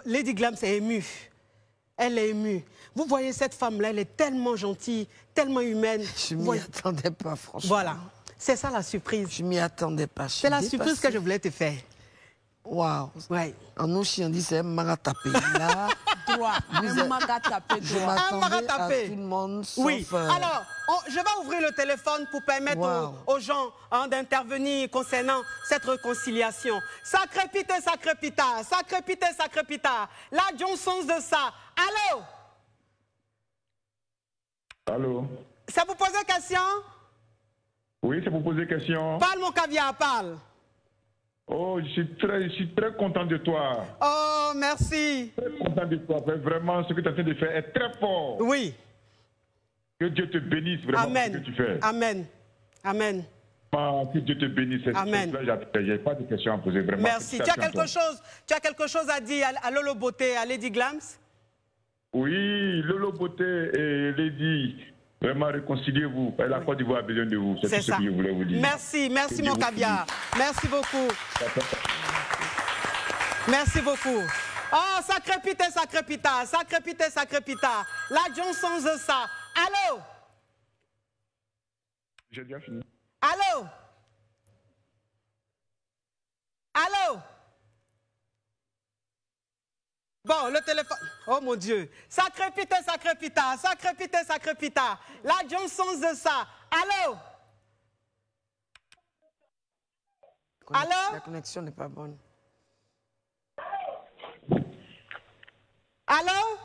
Lady Glams est émue. Elle est émue. Vous voyez cette femme-là, elle est tellement gentille, tellement humaine. Je ne m'y attendais pas, franchement. Voilà. C'est ça la surprise. Je ne m'y attendais pas. C'est la surprise que je voulais te faire. Waouh. Ouais. En Ouchi, on dit c'est un maratapé. Là, Droit. Un maga tapé je droit. m'attendais à tout le monde sauf... Oui. Alors, je vais ouvrir le téléphone pour permettre aux gens d'intervenir concernant cette réconciliation. Ça crépite, ça crépita. Ça crépite, ça crépita. La Johnson de ça. Allô? Allô? Ça vous pose question? Oui, c'est pour poser question. Parle mon caviar, parle. Oh, je suis très content de toi. Oh, merci. Très content de toi. Vraiment, ce que tu es en train de faire est très fort. Oui. Que Dieu te bénisse vraiment Amen. ce que tu fais. Amen. Amen. Que Dieu te bénisse. Amen. Je n'ai pas de questions à poser vraiment. Merci. Tu as quelque chose à dire à Lolo Beauté, à Lady Glams? Oui, Lolo Beauté et Lady, vraiment réconciliez-vous. La Côte d'Ivoire a besoin de vous. C'est tout ça. ce que je voulais vous dire. Merci, merci mon caviar. Merci beaucoup. Merci beaucoup. Oh, ça crépite, ça crépita, ça crépite, ça crépita. La Johnson, ça. Allô? J'ai bien fini. Allô? Allô? Bon, le téléphone. Oh mon Dieu. Ça crépite, ça crépita, ça crépite, ça crépita. La Johnson, ça. Allô? Allô? La connexion n'est pas bonne. Allô?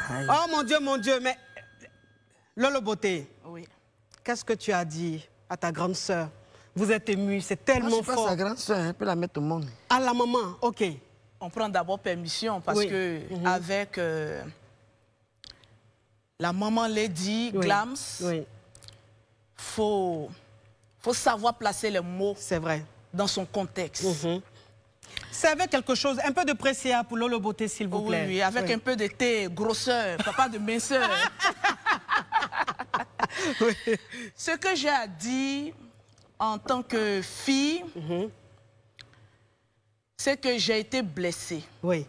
Aïe. Oh mon Dieu, mais... Lolo Beauté, Oui. qu'est-ce que tu as dit à ta grande sœur? Vous êtes émue, c'est Moi, tellement je suis pas fort. sa grande soeur, elle peut la mettre au monde. À la maman, ok. On prend d'abord permission parce Oui. que avec la maman Lady Oui. Glams, Oui, faut savoir placer les mots c'est vrai. dans son contexte. Servez quelque chose, un peu de pressia pour Lolo Beauté, s'il vous Oui, plaît. oui, avec un peu de thé, grosseur, papa de minceur. Oui. Ce que j'ai à dire en tant que fille, c'est que j'ai été blessée. Oui.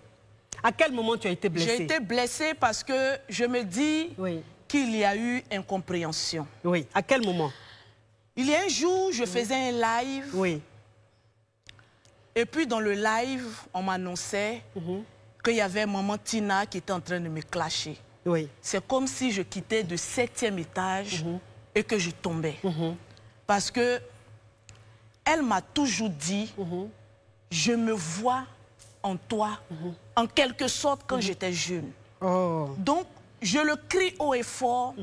À quel moment tu as été blessée? J'ai été blessée parce que je me dis Oui. qu'il y a eu incompréhension. Oui. À quel moment? Il y a un jour, je faisais un live. Oui. Et puis dans le live, on m'annonçait qu'il y avait maman Tina qui était en train de me clasher. Oui. C'est comme si je quittais de 7e étage et que je tombais. Parce que elle m'a toujours dit, je me vois en toi, en quelque sorte, quand j'étais jeune. Oh. Donc, je le crie haut et fort.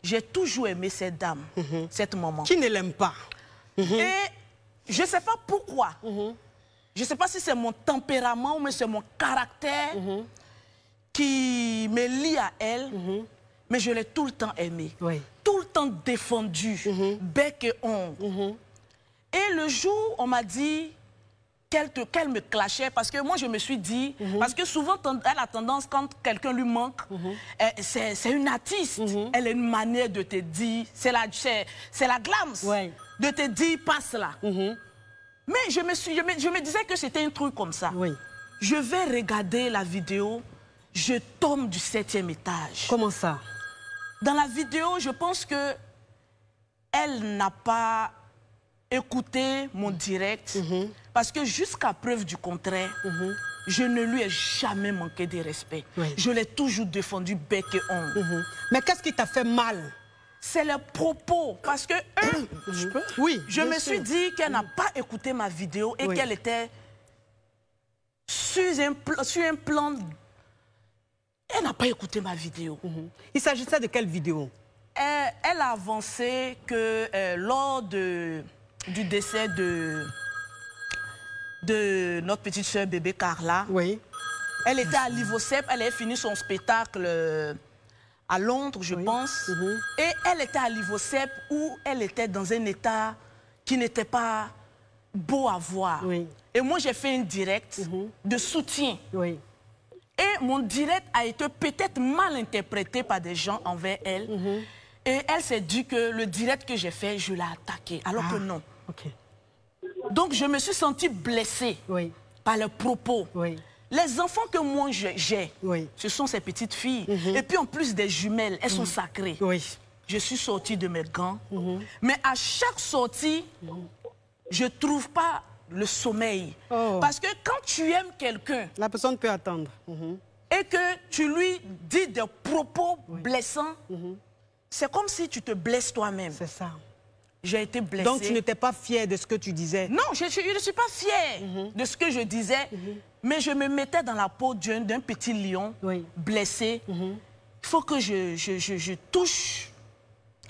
J'ai toujours aimé cette dame, cette maman. Qui ne l'aime pas? Et je ne sais pas pourquoi. Je ne sais pas si c'est mon tempérament ou c'est mon caractère qui me lie à elle, mais je l'ai tout le temps aimée. Oui. Tout le temps défendue, bec et ongle. Et le jour, on m'a dit qu'elle me clashait, parce que moi, je me suis dit, parce que souvent, elle a tendance, quand quelqu'un lui manque, c'est une artiste. Elle a une manière de te dire, c'est la glams, Ouais. de te dire, passe là. Mais je me disais que c'était un truc comme ça. Oui. Je vais regarder la vidéo, je tombe du 7e étage. Comment ça? Dans la vidéo, je pense que elle n'a pas écouté mon direct, parce que jusqu'à preuve du contraire, je ne lui ai jamais manqué de respect. Oui. Je l'ai toujours défendu bec et ongle. Mais qu'est-ce qui t'a fait mal? C'est les propos, parce que Oui. je bien me sûr. suis dit qu'elle n'a pas écouté ma vidéo et Oui. qu'elle était sur un plan... Elle n'a pas écouté ma vidéo. Il s'agissait de quelle vidéo? Elle a avancé que lors du décès de notre petite soeur bébé Carla, Oui. elle était à l'Ivocep, elle avait fini son spectacle à Londres, je pense. Et elle était à l'Ivocep où elle était dans un état qui n'était pas beau à voir. Oui. Et moi, j'ai fait un direct de soutien. Oui. Et mon direct a été peut-être mal interprété par des gens envers elle. Et elle s'est dit que le direct que j'ai fait, je l'ai attaqué. Alors que non. Ok. Donc, je me suis sentie blessée Oui. par les propos. Oui. Les enfants que moi j'ai, Oui. ce sont ces petites filles. Et puis en plus des jumelles, elles sont sacrées. Oui. Je suis sortie de mes gants. Mais à chaque sortie, je ne trouve pas le sommeil. Oh. Parce que quand tu aimes quelqu'un La personne peut attendre. et que tu lui dis des propos blessants, c'est comme si tu te blesses toi-même. C'est ça. J'ai été blessée. Donc tu n'étais pas fière de ce que tu disais? Non, je ne suis pas fière de ce que je disais, mais je me mettais dans la peau d'un petit lion Oui. blessé. Il faut que je touche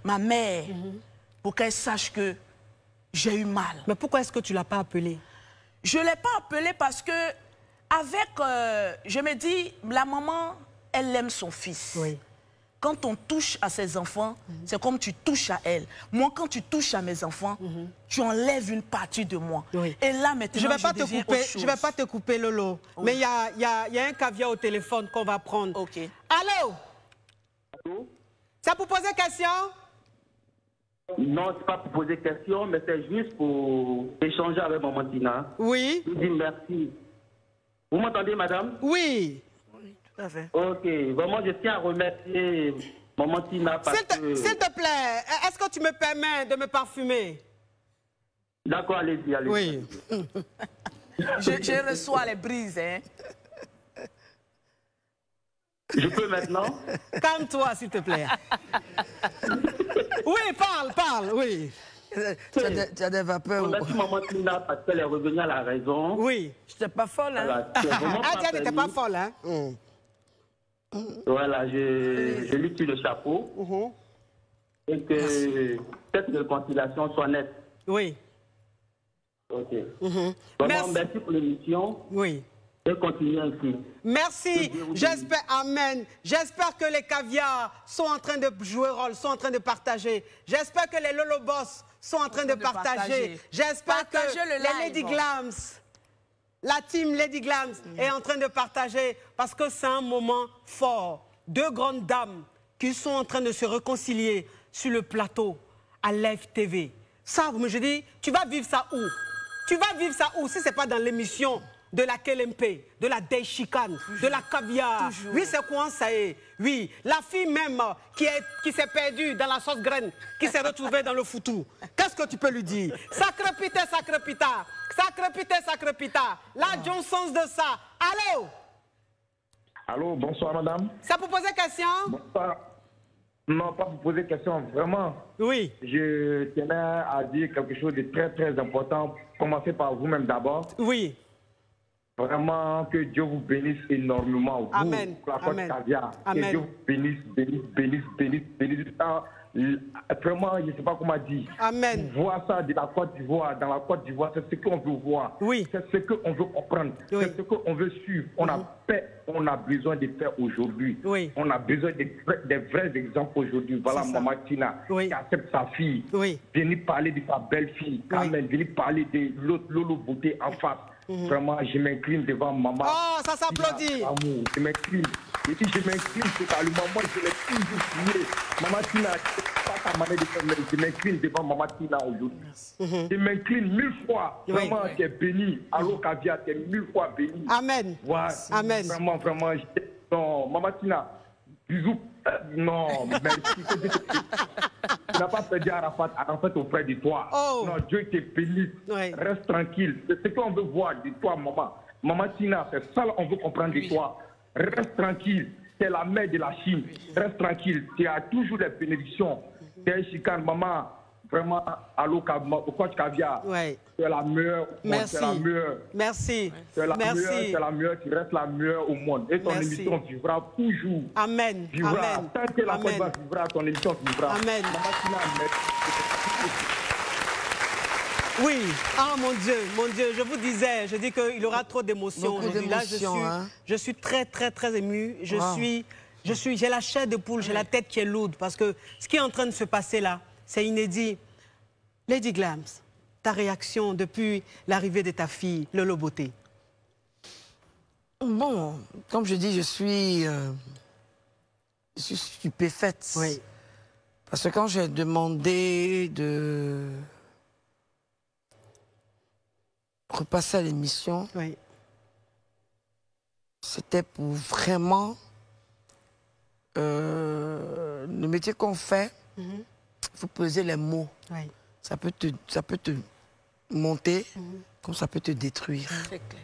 ma mère pour qu'elle sache que j'ai eu mal. Mais pourquoi est-ce que tu ne l'as pas appelée? Je ne l'ai pas appelée parce que, je me dis, la maman, elle aime son fils. Oui. Quand on touche à ses enfants, c'est comme tu touches à elle. Moi, quand tu touches à mes enfants, tu enlèves une partie de moi. Oui. Et là, maintenant, Je ne vais pas te deviens couper, autre chose. je vais pas te couper, Lolo. Oui. Mais il y a un caviar au téléphone qu'on va prendre. Ok. Allô? Allô? C'est pour poser question? Non, c'est pas pour poser question, mais c'est juste pour échanger avec Maman Tina. Oui. Je vous dis merci. Vous m'entendez, madame? Oui. Oui, tout à fait. Ok, vraiment, je tiens à remercier Maman Tina parce que... S'il te plaît, est-ce que tu me permets de me parfumer? D'accord, allez-y, allez-y. Oui. Je reçois les brises, hein. Je peux maintenant? Calme-toi, s'il te plaît. Oui, parle, oui. Tu as des vapeurs. Merci Maman Tina parce qu'elle est revenue à la raison. Oui. Je n'étais pas folle, hein? Voilà, c'est vraiment Ah, pas tu n'étais pas folle, hein? Voilà, je lui tire le chapeau. Et que cette réconciliation soit nette. Oui. Ok. Vraiment, merci pour l'émission. Oui. Et continuez ainsi. Merci. J'espère, amen. J'espère que les caviars sont en train de jouer rôle, sont en train de partager. J'espère que les Lolobos sont en train de partager. J'espère que les Lady Glams, la team Lady Glams est en train de partager parce que c'est un moment fort. Deux grandes dames qui sont en train de se réconcilier sur le plateau à Live TV. Ça, je dis, tu vas vivre ça où? Tu vas vivre ça où si ce n'est pas dans l'émission de la KLMP, de la Day Chicane, de la caviar. Toujours. Oui, c'est quoi ça est? Oui, la fille même qui s'est perdue dans la sauce graine, qui s'est retrouvée dans le foutou. Qu'est-ce que tu peux lui dire? Sacre pita, sacre pita. Sacre pita, sacre pita. La Johnsons de ça. Allô? Allô, bonsoir madame. Ça pour poser question? Bonsoir. Non, pas pour poser question, vraiment. Oui. Je tenais à dire quelque chose de très très important. Commencez par vous-même d'abord. Oui. Vraiment, que Dieu vous bénisse énormément. Vous, Amen. la Côte Amen. Caviar. Amen. Que Dieu vous bénisse. Ah, vraiment, je ne sais pas comment dire. Amen. Voir ça de la Côte d'Ivoire, dans la Côte d'Ivoire, c'est ce qu'on veut voir. Oui. C'est ce qu'on veut comprendre. Oui. C'est ce qu'on veut suivre. On a fait, on a besoin de faire aujourd'hui. Oui. On a besoin des vrais exemples aujourd'hui. Voilà, C'est ça. Maman Tina, Oui. qui accepte sa fille. Oui. Venir parler de sa belle-fille, Carmen, venir parler de l'autre Lolo Beauté en face. Vraiment, je m'incline devant maman. Oh, ça s'applaudit. Tina, amour, je m'incline. Et puis je m'incline totalement. Moi, je l'ai toujours prié. Maman Tina, c'est pas ta manière de faire, mais je m'incline devant Maman Tina aujourd'hui. Je m'incline 1000 fois. Oui. Vraiment, tu es béni. Allô, Caviar, tu es 1000 fois béni. Amen. Ouais. Amen. Vraiment, vraiment. Non, Maman Tina, bisous. Non, merci. Tu n'as pas perdu Arafat auprès de toi. Oh. Non, Dieu te bénisse. Oui. Reste tranquille. C'est ce qu'on veut voir de toi, maman. Maman Tina, c'est ça qu'on veut comprendre de toi. Reste tranquille. C'est la mère de la Chine. Reste tranquille. Tu as toujours les bénédictions. Tu es chicane, maman. Vraiment, allô, coach Caviar. Oui. Tu es la meilleure. Merci. Tu es la meilleure. Merci. Tu es la Merci. meilleure, tu es la meilleure, tu restes la meilleure au monde. Et ton Merci. émission vivra toujours. Amen. Vivra. Amen. Tant que la Côte Amen. d'Ivoire vivra, ton émission vivra. Amen. Maman Tina, merci. Oui, ah mon Dieu, je vous disais, je dis qu'il aura trop d'émotions Beaucoup aujourd'hui. Là, d'émotions, hein. je suis très, très, très émue. Wow. J'ai la chair de poule, j'ai la tête qui est lourde parce que ce qui est en train de se passer là, c'est inédit. Lady Glams, ta réaction depuis l'arrivée de ta fille, Lolo Beauté? Bon, comme je dis, je suis stupéfaite. Oui. Parce que quand j'ai demandé de repasser à l'émission, Oui. c'était pour vraiment le métier qu'on fait, il faut peser les mots. Oui. Ça peut te monter, comme ça peut te détruire. C'est clair.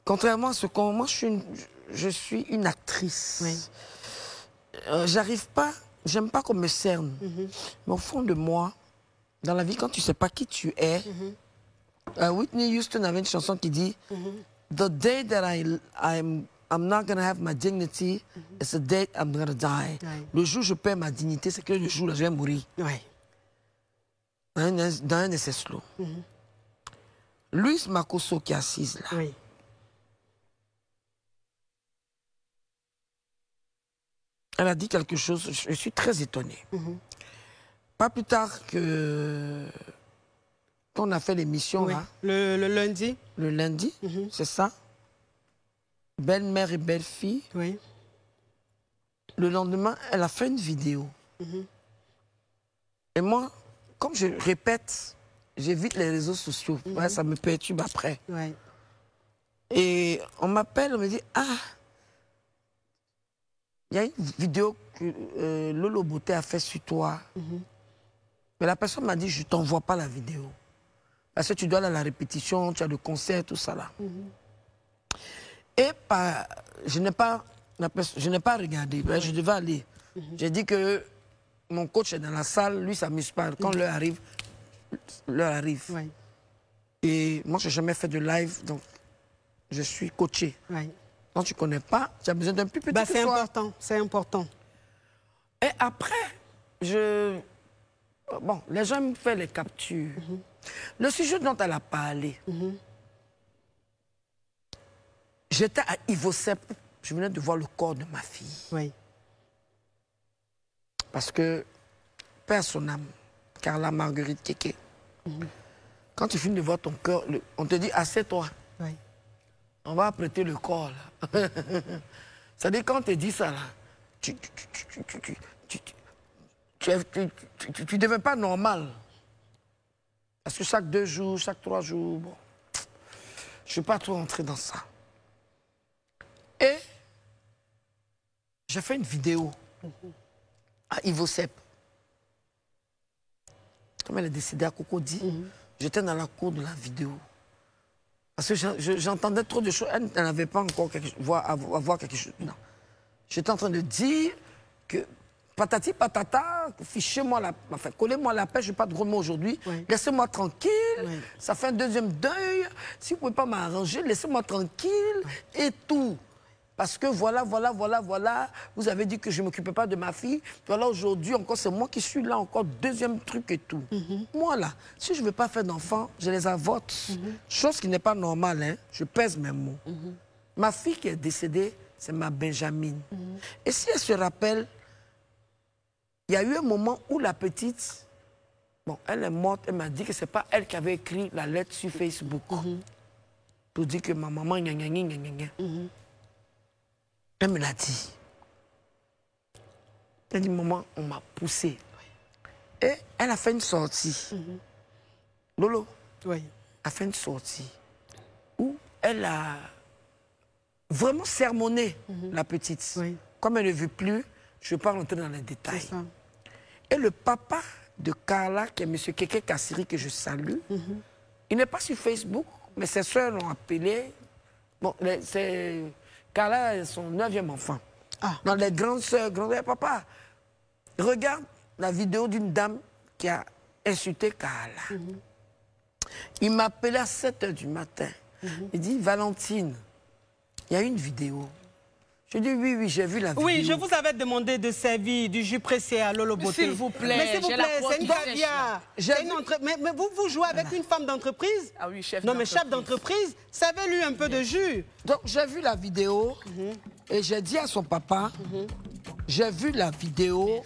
Contrairement à ce qu'on... Moi, je suis une actrice. Oui. J'arrive pas... J'aime pas qu'on me cerne. Mais au fond de moi, dans la vie, quand tu sais pas qui tu es, Whitney Houston avait une chanson qui dit The day that I'm not gonna have my dignity, it's the day I'm gonna die. Oui. Le jour où je perds ma dignité, c'est que le jour où je vais mourir. Oui. Dans un essai slow. Louise Makosso qui est assise là, Oui. elle a dit quelque chose, je suis très étonné. Pas plus tard qu'on a fait l'émission Oui. là, Le lundi? le lundi, c'est ça. Belle-mère et belle-fille. Oui. Le lendemain, elle a fait une vidéo. Et moi, comme je répète, j'évite les réseaux sociaux. Ouais, ça me perturbe après. Ouais. Et on m'appelle, on me dit, ah, il y a une vidéo que Lolo Beauté a fait sur toi. Mais la personne m'a dit, je ne t'envoie pas la vidéo. Parce que tu dois aller à la répétition, tu as le concert, tout ça là. Et je n'ai pas regardé, je devais aller. J'ai dit que mon coach est dans la salle, lui, ça ne m'amuse pas. Quand l'heure arrive, l'heure arrive. Ouais. Et moi, je n'ai jamais fait de live, donc je suis coaché. Ouais. Quand tu ne connais pas, tu as besoin d'un plus petit que c'est toi. important, c'est important. Et après, bon, les gens me font les captures. Le sujet dont elle a parlé, j'étais à Ivosep, je venais de voir le corps de ma fille. Oui. Parce que, père son âme, Carla Marguerite Kéké, quand tu finis de voir ton cœur, on te dit, assieds-toi. Oui. On va apprêter le corps, là. C'est-à-dire, quand on te dit ça, là, tu ne deviens pas normal. Parce que chaque 2 jours, chaque 3 jours, bon, je ne suis pas trop entré dans ça. Et j'ai fait une vidéo à Ivosep. Comme elle est décédée à Cocody, j'étais dans la cour de la vidéo. Parce que j'entendais trop de choses. Elle n'avait pas encore à voir quelque chose. Non. J'étais en train de dire que patati patata, fichez-moi la... Enfin, collez-moi la paix, je n'ai pas de gros mots aujourd'hui. Oui. Laissez-moi tranquille. Oui. Ça fait un deuxième deuil. Si vous ne pouvez pas m'arranger, laissez-moi tranquille. Oui. Et tout. Parce que voilà, vous avez dit que je ne m'occupais pas de ma fille. Voilà, aujourd'hui, encore, c'est moi qui suis là, encore deuxième truc et tout. Moi, là, si je ne veux pas faire d'enfant, je les avorte. Chose qui n'est pas normale, hein. Je pèse mes mots. Ma fille qui est décédée, c'est ma Benjamine. Et si elle se rappelle, il y a eu un moment où la petite, bon, elle est morte, elle m'a dit que ce n'est pas elle qui avait écrit la lettre sur Facebook. Pour dire que ma maman, gna gna gna gna gna. Elle me l'a dit. Elle dit, maman, on m'a poussée. Et elle a fait une sortie. Lolo a fait une sortie où elle a vraiment sermonné la petite. Comme elle ne veut plus, je ne vais pas rentrer dans les détails. Et le papa de Carla, qui est M. Kéké Kassiri, que je salue, il n'est pas sur Facebook, mais ses soeurs l'ont appelé. Bon, c'est... Carla est son 9e enfant. Dans les grandes sœurs, papa, regarde la vidéo d'une dame qui a insulté Carla. Il m'a appelé à 7 h du matin. Il dit, Valentine, il y a une vidéo. Je dis, oui, j'ai vu la vidéo. Oui, je vous avais demandé de servir du jus pressé à Lolo Beauté. S'il vous plaît. Mais s'il vous plaît, c'est une caviar. Mais vous jouez avec une femme d'entreprise? Ah oui, chef d'entreprise. Non, mais chef d'entreprise, savez-lui un peu de jus. Donc, j'ai vu la vidéo et j'ai dit à son papa, j'ai vu la vidéo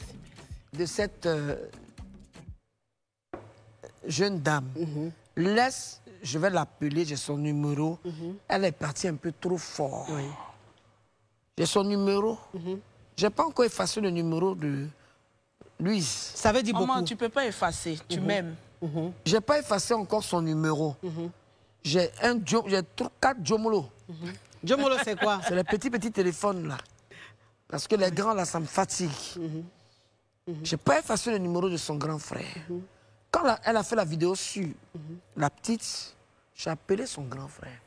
de cette jeune dame. Laisse, je vais l'appeler, j'ai son numéro. Elle est partie un peu trop fort. J'ai son numéro. Je n'ai pas encore effacé le numéro de Louise. Ça veut dire beaucoup. Maman, tu ne peux pas effacer. Tu m'aimes. Je n'ai pas effacé encore son numéro. J'ai 4 Jomolo. Jomolo, c'est quoi? C'est les petits téléphones là. Parce que les grands là, ça me fatigue. Je n'ai pas effacé le numéro de son grand frère. Quand elle a fait la vidéo sur la petite, j'ai appelé son grand frère.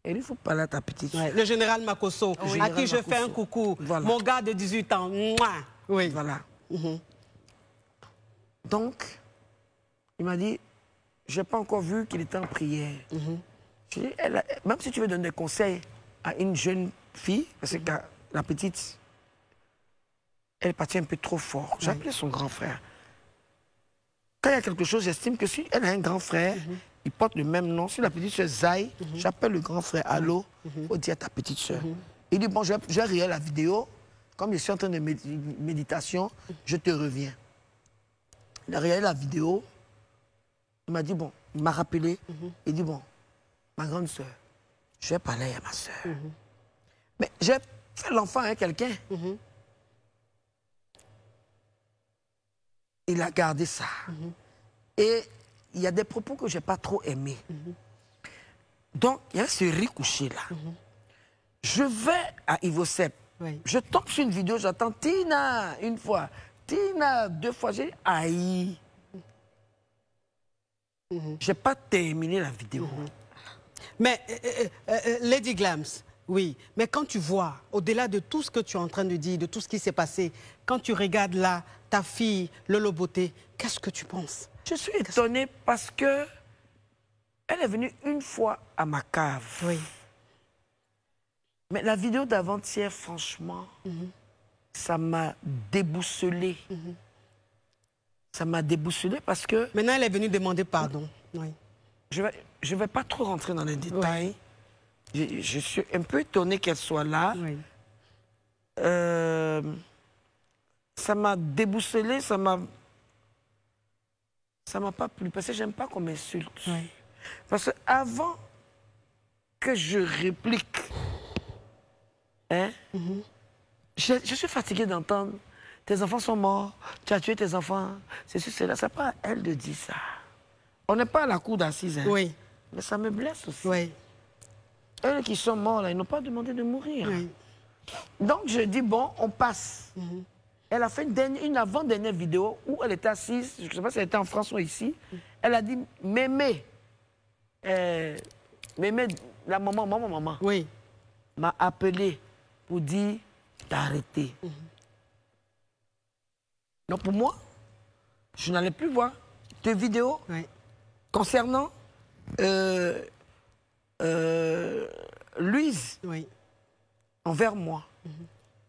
Et il faut parler à ta petite. Le général Makosso, à qui je fais un coucou. Voilà. Mon gars de 18 ans. Mouah. Oui. Voilà. Donc, il m'a dit, je n'ai pas encore vu qu'il était en prière. Je dis, même si tu veux donner des conseils à une jeune fille, parce que la petite, elle est partie un peu trop fort. J'ai appelé son grand frère. Quand il y a quelque chose, j'estime que si elle a un grand frère, il porte le même nom. Si la petite soeur Zay, j'appelle le grand frère. Allô, il faut dire à ta petite soeur. Il dit, bon, je vais regarder la vidéo. Comme je suis en train de méditation, je te reviens. Il a regardé la vidéo. Il m'a dit, bon, il m'a rappelé. Il dit, bon, ma grande soeur, je vais parler à ma soeur. Mais j'ai fait l'enfant avec quelqu'un. il a gardé ça. Et il y a des propos que je n'ai pas trop aimés. Donc, il y a ce riz couché là. Je vais à Ivosep. Oui. Je tombe sur une vidéo, j'entends Tina une fois, Tina 2 fois. J'ai dit aïe. Je n'ai pas terminé la vidéo. Mais, Lady Glams, oui, mais quand tu vois, au-delà de tout ce que tu es en train de dire, de tout ce qui s'est passé, quand tu regardes là, ta fille, Lolo Beauté, qu'est-ce que tu penses? Je suis étonnée parce que elle est venue une fois à ma cave. Oui. Mais la vidéo d'avant-hier, franchement, ça m'a déboussolée. Ça m'a déboussolée parce que... Maintenant, elle est venue demander pardon. Oui. Je vais pas trop rentrer dans les détails. Je suis un peu étonnée qu'elle soit là. Oui. Ça m'a déboussolée, ça m'a pas plu. Parce que j'aime pas qu'on m'insulte. Oui. Parce que avant que je réplique, hein, je suis fatiguée d'entendre tes enfants sont morts, tu as tué tes enfants, c'est sûr, c'est là. C'est pas à elle de dire ça. On n'est pas à la cour d'assises. Hein. Oui. Mais ça me blesse aussi. Oui. Eux qui sont morts, là, ils n'ont pas demandé de mourir. Oui. Donc, je dis, bon, on passe. Elle a fait une avant-dernière vidéo où elle était assise, je ne sais pas si elle était en France ou ici. Elle a dit, Mémé, Mémé, la maman, Oui. m'a appelé pour dire d'arrêter. Donc, pour moi, je n'allais plus voir de vidéos concernant Louise Oui. envers moi.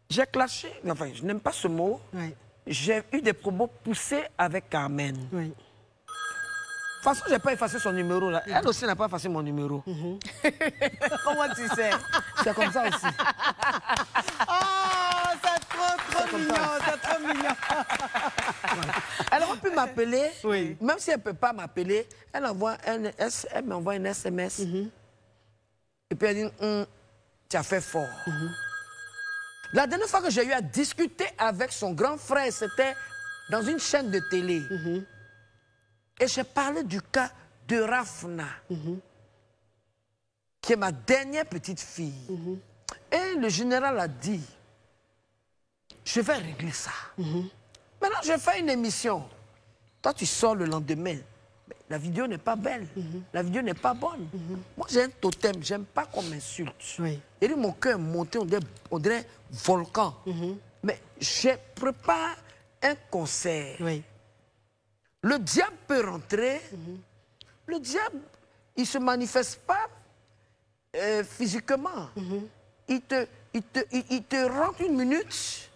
J'ai clashé, enfin, je n'aime pas ce mot. Oui. J'ai eu des propos poussés avec Carmen. Oui. De toute façon, je n'ai pas effacé son numéro. Là. Elle aussi n'a pas effacé mon numéro. Comment tu sais? C'est comme ça aussi. Oh, c'est trop mignon, c'est trop mignon. Elle aurait pu m'appeler, Oui. même si elle ne peut pas m'appeler, elle m'envoie un SMS. Et puis elle dit, tu as fait fort. La dernière fois que j'ai eu à discuter avec son grand frère, c'était dans une chaîne de télé. Et j'ai parlé du cas de Rafna, qui est ma dernière petite fille. Et le général a dit, je vais régler ça. Maintenant, je fais une émission. Toi, tu sors le lendemain. Mais la vidéo n'est pas belle. La vidéo n'est pas bonne. Moi, j'ai un totem. J'aime pas qu'on m'insulte. Oui. Et puis, mon cœur est monté, on dirait volcan. Mais je prépare un concert. Oui. Le diable peut rentrer. Le diable, il ne se manifeste pas physiquement. Il te rentre une minute.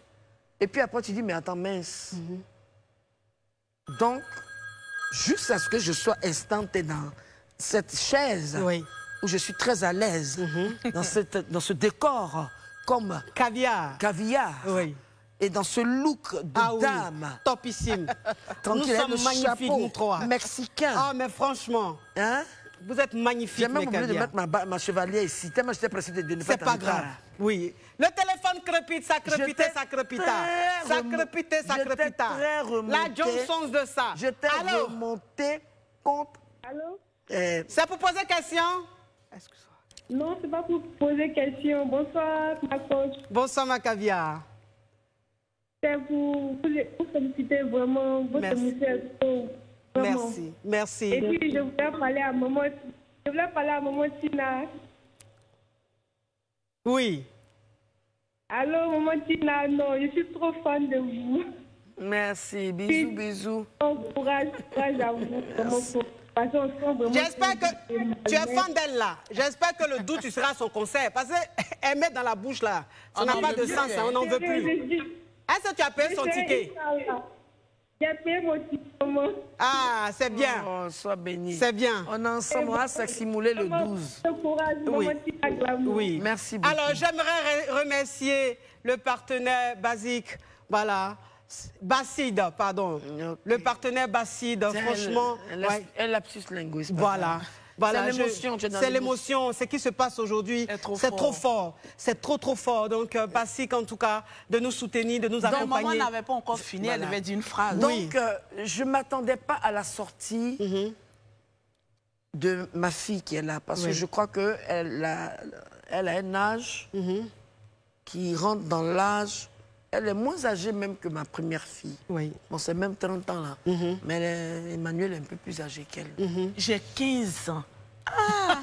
Et puis après, tu dis, mais attends, mince. Donc, juste à ce que je sois instanté dans cette chaise où je suis très à l'aise, dans ce décor comme Caviar. caviar, Oui. et dans ce look de dame. Oui. Topissime. Nous Tranquille, sommes le magnifiques, chapeau nous trois. mexicain. Ah, mais franchement, Hein? vous êtes magnifiques, J'ai même mes oublié de Caviar. mettre ma chevalière ici, tellement j'étais pressé de ne pas C'est pas grave. Oui. Le téléphone crépite, ça crépitait, J'étais ça crépita. très Ça remo- crépitait, ça j'étais crépita. très remonté. La Johnson's de ça. J'étais Alors, remonté contre... Allô? c'est pour poser question? Excuse-moi. Non, c'est pas pour poser question. Bonsoir, ma coach. Bonsoir, ma Caviar. C'est pour féliciter vraiment votre Merci. émission. est trop, vraiment. Merci. Merci. Et puis, je voulais parler à maman Tina. Oui. Allô, maman Tina, non, je suis trop fan de vous. Merci, bisous, bisous. Bon courage à vous. Vraiment, parce qu'on sent vraiment J'espère que tu es fan d'elle là. J'espère que le doute, tu seras à son concert. Parce qu'elle met dans la bouche là. Ça n'a pas de sens, hein, on n'en veut plus. Est-ce que tu as payé son ticket? J'ai payé mon ticket, maman. Ah, c'est bien. Oh, sois béni. C'est bien. On est ensemble, on va s'assimuler le 12. Bon courage, Oui. maman Tina Glamour. Oui. Merci beaucoup. Alors, j'aimerais remercier le partenaire basique. Voilà. Bacide, pardon. Ok. Le partenaire Bacide, franchement. Un lapsus linguistique. Voilà. Voilà, c'est l'émotion. c'est l'émotion, ce qui se passe aujourd'hui. C'est trop fort. C'est trop fort. Donc, Bassik, en tout cas, de nous soutenir, de nous accompagner. Donc, maman n'avait pas encore fini, elle devait dire une phrase. Donc, je ne m'attendais pas à la sortie de ma fille qui est là. Parce que je crois qu'elle a un âge qui rentre dans l'âge... Elle est moins âgée même que ma première fille. Oui. Bon, c'est même 30 ans là. Mais Emmanuel est un peu plus âgé qu'elle. J'ai 15 ans. Ah.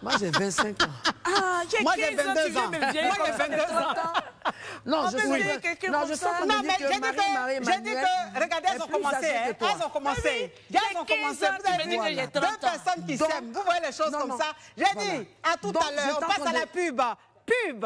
Moi, j'ai 25 ans. Ah, j'ai 15 ans, tu viens me vieillir. Moi, j'ai 22 ans. Non, je sens qu'on me dit que Marie-Marie J'ai dit que, regardez, elles ont commencé. Elles ont commencé. Elles ont commencé. Vous avez vu, deux personnes qui s'aiment. Vous voyez les choses comme ça. J'ai dit, à tout à l'heure, on passe à la pub. Pub.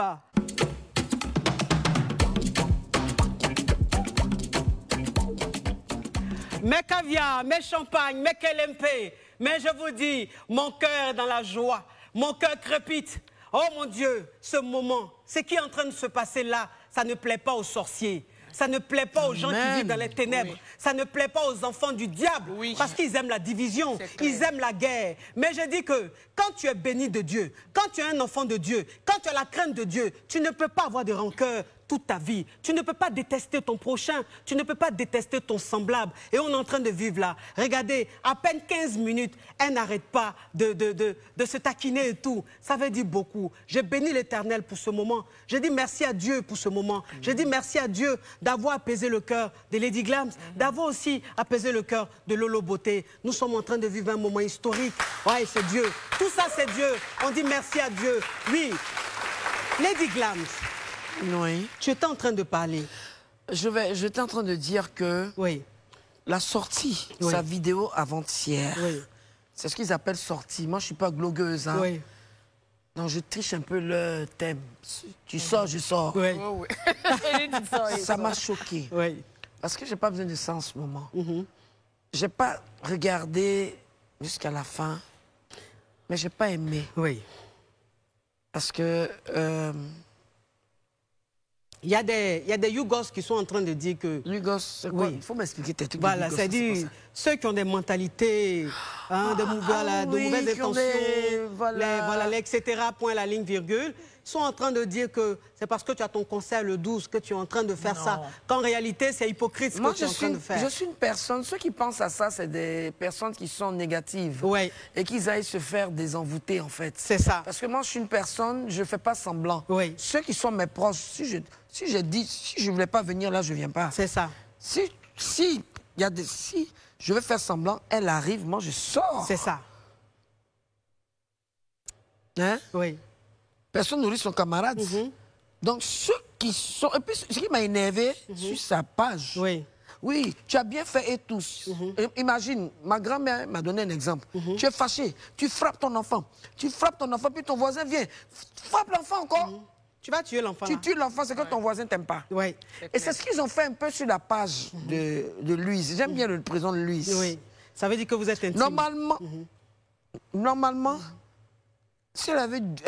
Mes caviar, mes champagnes, mes KLMP, mais je vous dis, mon cœur est dans la joie, mon cœur crépite. Oh mon Dieu, ce moment, ce qui est en train de se passer là, ça ne plaît pas aux sorciers. Ça ne plaît pas aux gens qui vivent dans les ténèbres. Oui. Ça ne plaît pas aux enfants du diable. Oui. Parce qu'ils aiment la division, ils aiment la guerre. Mais je dis que quand tu es béni de Dieu, quand tu es un enfant de Dieu, quand tu as la crainte de Dieu, tu ne peux pas avoir de rancœur toute ta vie. Tu ne peux pas détester ton prochain. Tu ne peux pas détester ton semblable. Et on est en train de vivre là. Regardez, à peine 15 minutes, elle n'arrête pas de se taquiner et tout. Ça veut dire beaucoup. J'ai béni l'Éternel pour ce moment. Je dis merci à Dieu pour ce moment. Je dis merci à Dieu d'avoir apaisé le cœur de Lady Glams, d'avoir aussi apaisé le cœur de Lolo Beauté. Nous sommes en train de vivre un moment historique. Ouais, c'est Dieu. Tout ça, c'est Dieu. On dit merci à Dieu. Oui. Lady Glams. Oui. Tu étais en train de parler. J'étais en train de dire que la sortie, sa vidéo avant-hier, c'est ce qu'ils appellent sortie. Moi, je ne suis pas blogueuse. Hein. Oui. Donc, je triche un peu le thème. Tu sors, je sors. Oui. Ça m'a choqué. Oui. Parce que je n'ai pas besoin de ça en ce moment. Je n'ai pas regardé jusqu'à la fin, mais je n'ai pas aimé. Oui. Parce que... Il y a des Yougos qui sont en train de dire que... Yougos, c'est quoi? Il faut m'expliquer tes trucs. Voilà, c'est-à-dire ceux qui ont des mentalités, de mauvaises intentions, voilà, etc., point, la ligne, virgule, sont en train de dire que c'est parce que tu as ton concert le 12 que tu es en train de faire ça. Qu'en réalité, c'est hypocrite ce que tu es en train de faire. Je suis une personne, ceux qui pensent à ça, c'est des personnes qui sont négatives. Oui. Et qui aillent se faire des envoûtés, en fait. C'est ça. Parce que moi, je suis une personne, je ne fais pas semblant. Oui. Ceux qui sont mes proches, si je ne voulais pas venir là, je ne viens pas. C'est ça. Si je veux faire semblant, elle arrive, moi, je sors. C'est ça. Hein? Oui. Personne nourrit son camarade. Donc, ceux qui sont... Et puis, ce qui m'a énervé sur sa page... Oui. Oui, tu as bien fait et tous. Imagine, ma grand-mère m'a donné un exemple. Tu es fâché, tu frappes ton enfant. Tu frappes ton enfant, puis ton voisin vient. Frappe l'enfant encore. Tu vas tuer l'enfant. Tu tues l'enfant, c'est que ton voisin ne t'aime pas. Oui. Et c'est ce qu'ils ont fait un peu sur la page de Louise. J'aime bien le président de Louise. Oui. Ça veut dire que vous êtes intime. Normalement, si elle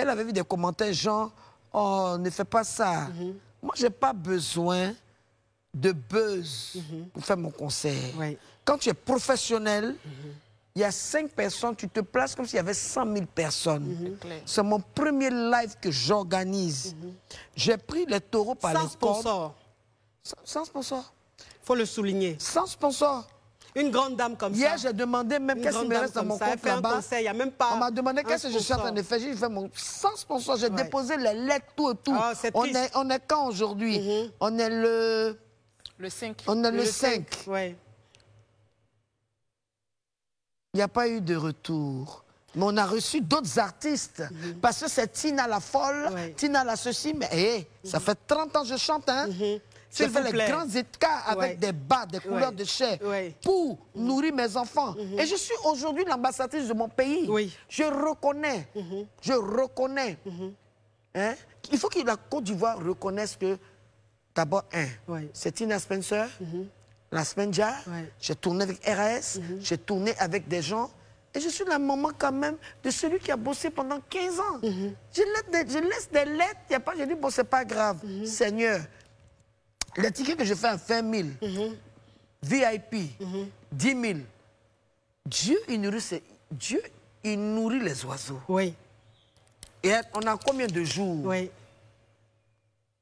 avait vu des commentaires genre « Oh, ne fais pas ça ». Moi, je n'ai pas besoin de buzz pour faire mon concert. Oui. Quand tu es professionnel, il y a 5 personnes, tu te places comme s'il y avait 100 000 personnes. C'est mon premier live que j'organise. J'ai pris les taureaux par les cordes. Sans sponsor. Sans sponsor. Il faut le souligner. Sans sponsor. Une grande dame comme ça. Hier, j'ai demandé même qu'est-ce qui me reste dans mon compte là-bas. On m'a demandé qu'est-ce que je suis en train de faire. J'ai fait mon... Sans sponsor, j'ai déposé les lettres, tout et tout. Ah, on est quand aujourd'hui? On est le... Le 5. On est le 5. Oui. Il n'y a pas eu de retour. Mais on a reçu d'autres artistes. Parce que c'est Tina la folle, Tina la ceci. Mais ça fait 30 ans que je chante, hein. J'ai fait les grands écarts avec des bas, des couleurs de chair pour nourrir mes enfants. Et je suis aujourd'hui l'ambassadrice de mon pays. Je reconnais. Je reconnais. Hein? Il faut que la Côte d'Ivoire reconnaisse que, d'abord, c'est Tina Spencer, la Spenja, j'ai tourné avec RAS, j'ai tourné avec des gens. Et je suis la maman quand même de celui qui a bossé pendant 15 ans. Je laisse des lettres, je dis, bon, c'est pas grave, Seigneur. Les tickets que je fais à 20 000, VIP, 10 000, Dieu, il nourrit, Dieu il nourrit les oiseaux. Oui. Et on a combien de jours? Oui.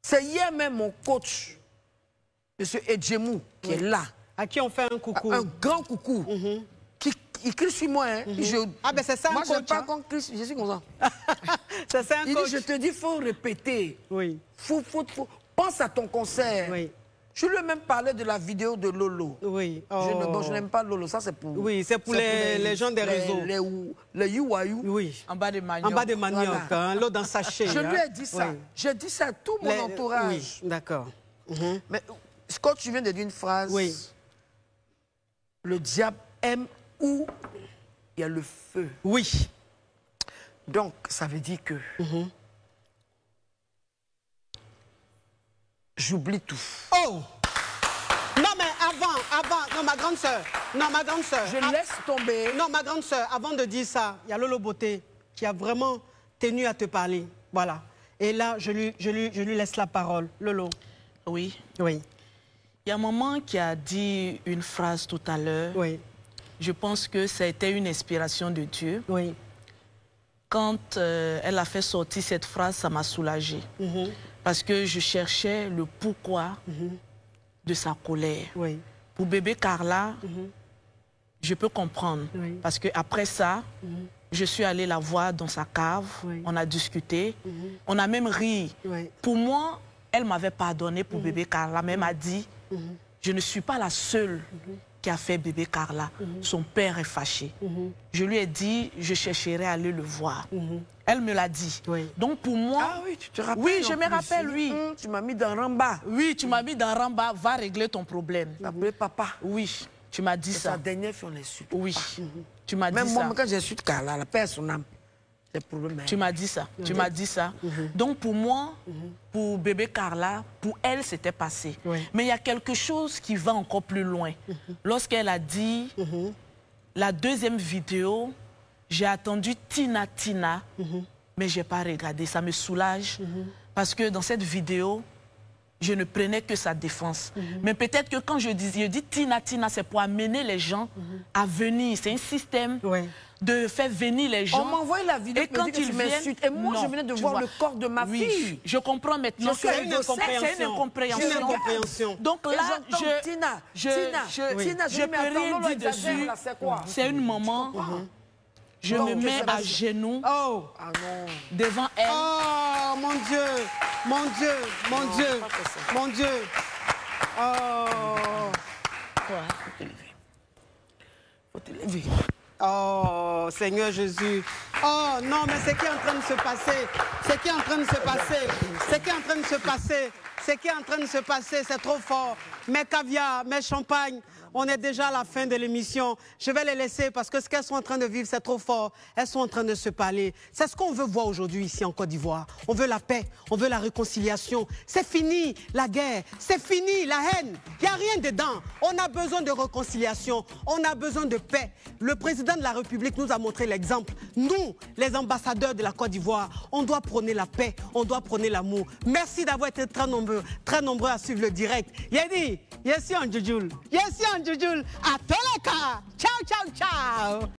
C'est hier même mon coach, M. Edjemou, qui est là. À qui on fait un coucou. Un grand coucou. Qui il crie sur moi. Hein. Ah ben c'est ça moi, un coach. Moi, je pas qu'on crie, je suis comme ça. C'est ça un il coach. dit, je te dis, il faut répéter. Oui. Faut. Pense à ton concert. Oui. Je lui ai même parlé de la vidéo de Lolo. Oui. Oh. Je n'aime pas Lolo, ça c'est pour... Oui, c'est pour les gens des réseaux. Les you-wayou. Oui. En bas de manioc. En bas de manioc, Voilà. hein, l'eau dans sachet. Je lui hein. ai dit ça. Oui. J'ai dit ça à tout mon entourage. Oui, d'accord. Mais quand tu viens de dire une phrase, Oui. Le diable aime où il y a le feu. Oui. Donc, ça veut dire que j'oublie tout. Oh! Non, mais avant, non, ma grande sœur, Je laisse tomber. Non, ma grande sœur, avant de dire ça, il y a Lolo Beauté qui a vraiment tenu à te parler. Voilà. Et là, je lui laisse la parole. Lolo. Oui. Oui. Il y a maman qui a dit une phrase tout à l'heure. Oui. Je pense que ça a été une inspiration de Dieu. Oui. Quand elle a fait sortir cette phrase, ça m'a soulagée. Parce que je cherchais le pourquoi de sa colère. Oui. Pour bébé Carla, je peux comprendre. Oui. Parce qu'après ça, je suis allée la voir dans sa cave. Oui. On a discuté. On a même ri. Oui. Pour moi, elle m'avait pardonné pour bébé Carla, mais elle m'a dit, je ne suis pas la seule qui a fait bébé Carla. Son père est fâché. Je lui ai dit, je chercherai à aller le voir. Elle me l'a dit. Oui. Donc pour moi... Ah oui, tu te rappelles? Oui, je me rappelle, oui. Tu m'as mis dans Ramba. Oui, tu m'as mis dans Ramba, va régler ton problème. Tu m'as appelé papa. Oui, tu m'as dit C'est ça. sa dernière fois, on l'insulte. Oui, tu m'as dit Même ça. moi, quand j'insulte Carla, la paix à son âme. C'est pour le même. Tu m'as dit ça, tu m'as dit ça. Donc pour moi, pour bébé Carla, pour elle, c'était passé. Oui. Mais il y a quelque chose qui va encore plus loin. Lorsqu'elle a dit, la deuxième vidéo, j'ai attendu Tina, mais je n'ai pas regardé. Ça me soulage parce que dans cette vidéo, je ne prenais que sa défense. Mais peut-être que quand je dis Tina, c'est pour amener les gens à venir. C'est un système de faire venir les gens. On m'a envoyé la vidéo et quand ils viennent, et moi, non, je venais de tu voir vois. le corps de ma fille. Je comprends maintenant. C'est une incompréhension. C'est une incompréhension. Une incompréhension. Donc là, Tina, je peux rien dire dessus. C'est une maman. Je me mets à genoux devant elle. Oh, mon Dieu, mon Dieu, mon Dieu, mon Dieu. Oh. Faut te lever. Oh, Seigneur Jésus. Oh, non, mais c'est qui est en train de se passer? C'est qui est en train de se passer? C'est qui est en train de se passer? C'est qui est en train de se passer? C'est trop fort. Mes caviar, mes champagnes. On est déjà à la fin de l'émission. Je vais les laisser parce que ce qu'elles sont en train de vivre, c'est trop fort. Elles sont en train de se parler. C'est ce qu'on veut voir aujourd'hui ici en Côte d'Ivoire. On veut la paix, on veut la réconciliation. C'est fini la guerre, c'est fini la haine. Il n'y a rien dedans. On a besoin de réconciliation, on a besoin de paix. Le président de la République nous a montré l'exemple. Nous, les ambassadeurs de la Côte d'Ivoire, on doit prôner la paix, on doit prôner l'amour. Merci d'avoir été très nombreux à suivre le direct. Yedi, yes, on Jujul. Yes, on Jujul. À tous les cas. Ciao, ciao, ciao.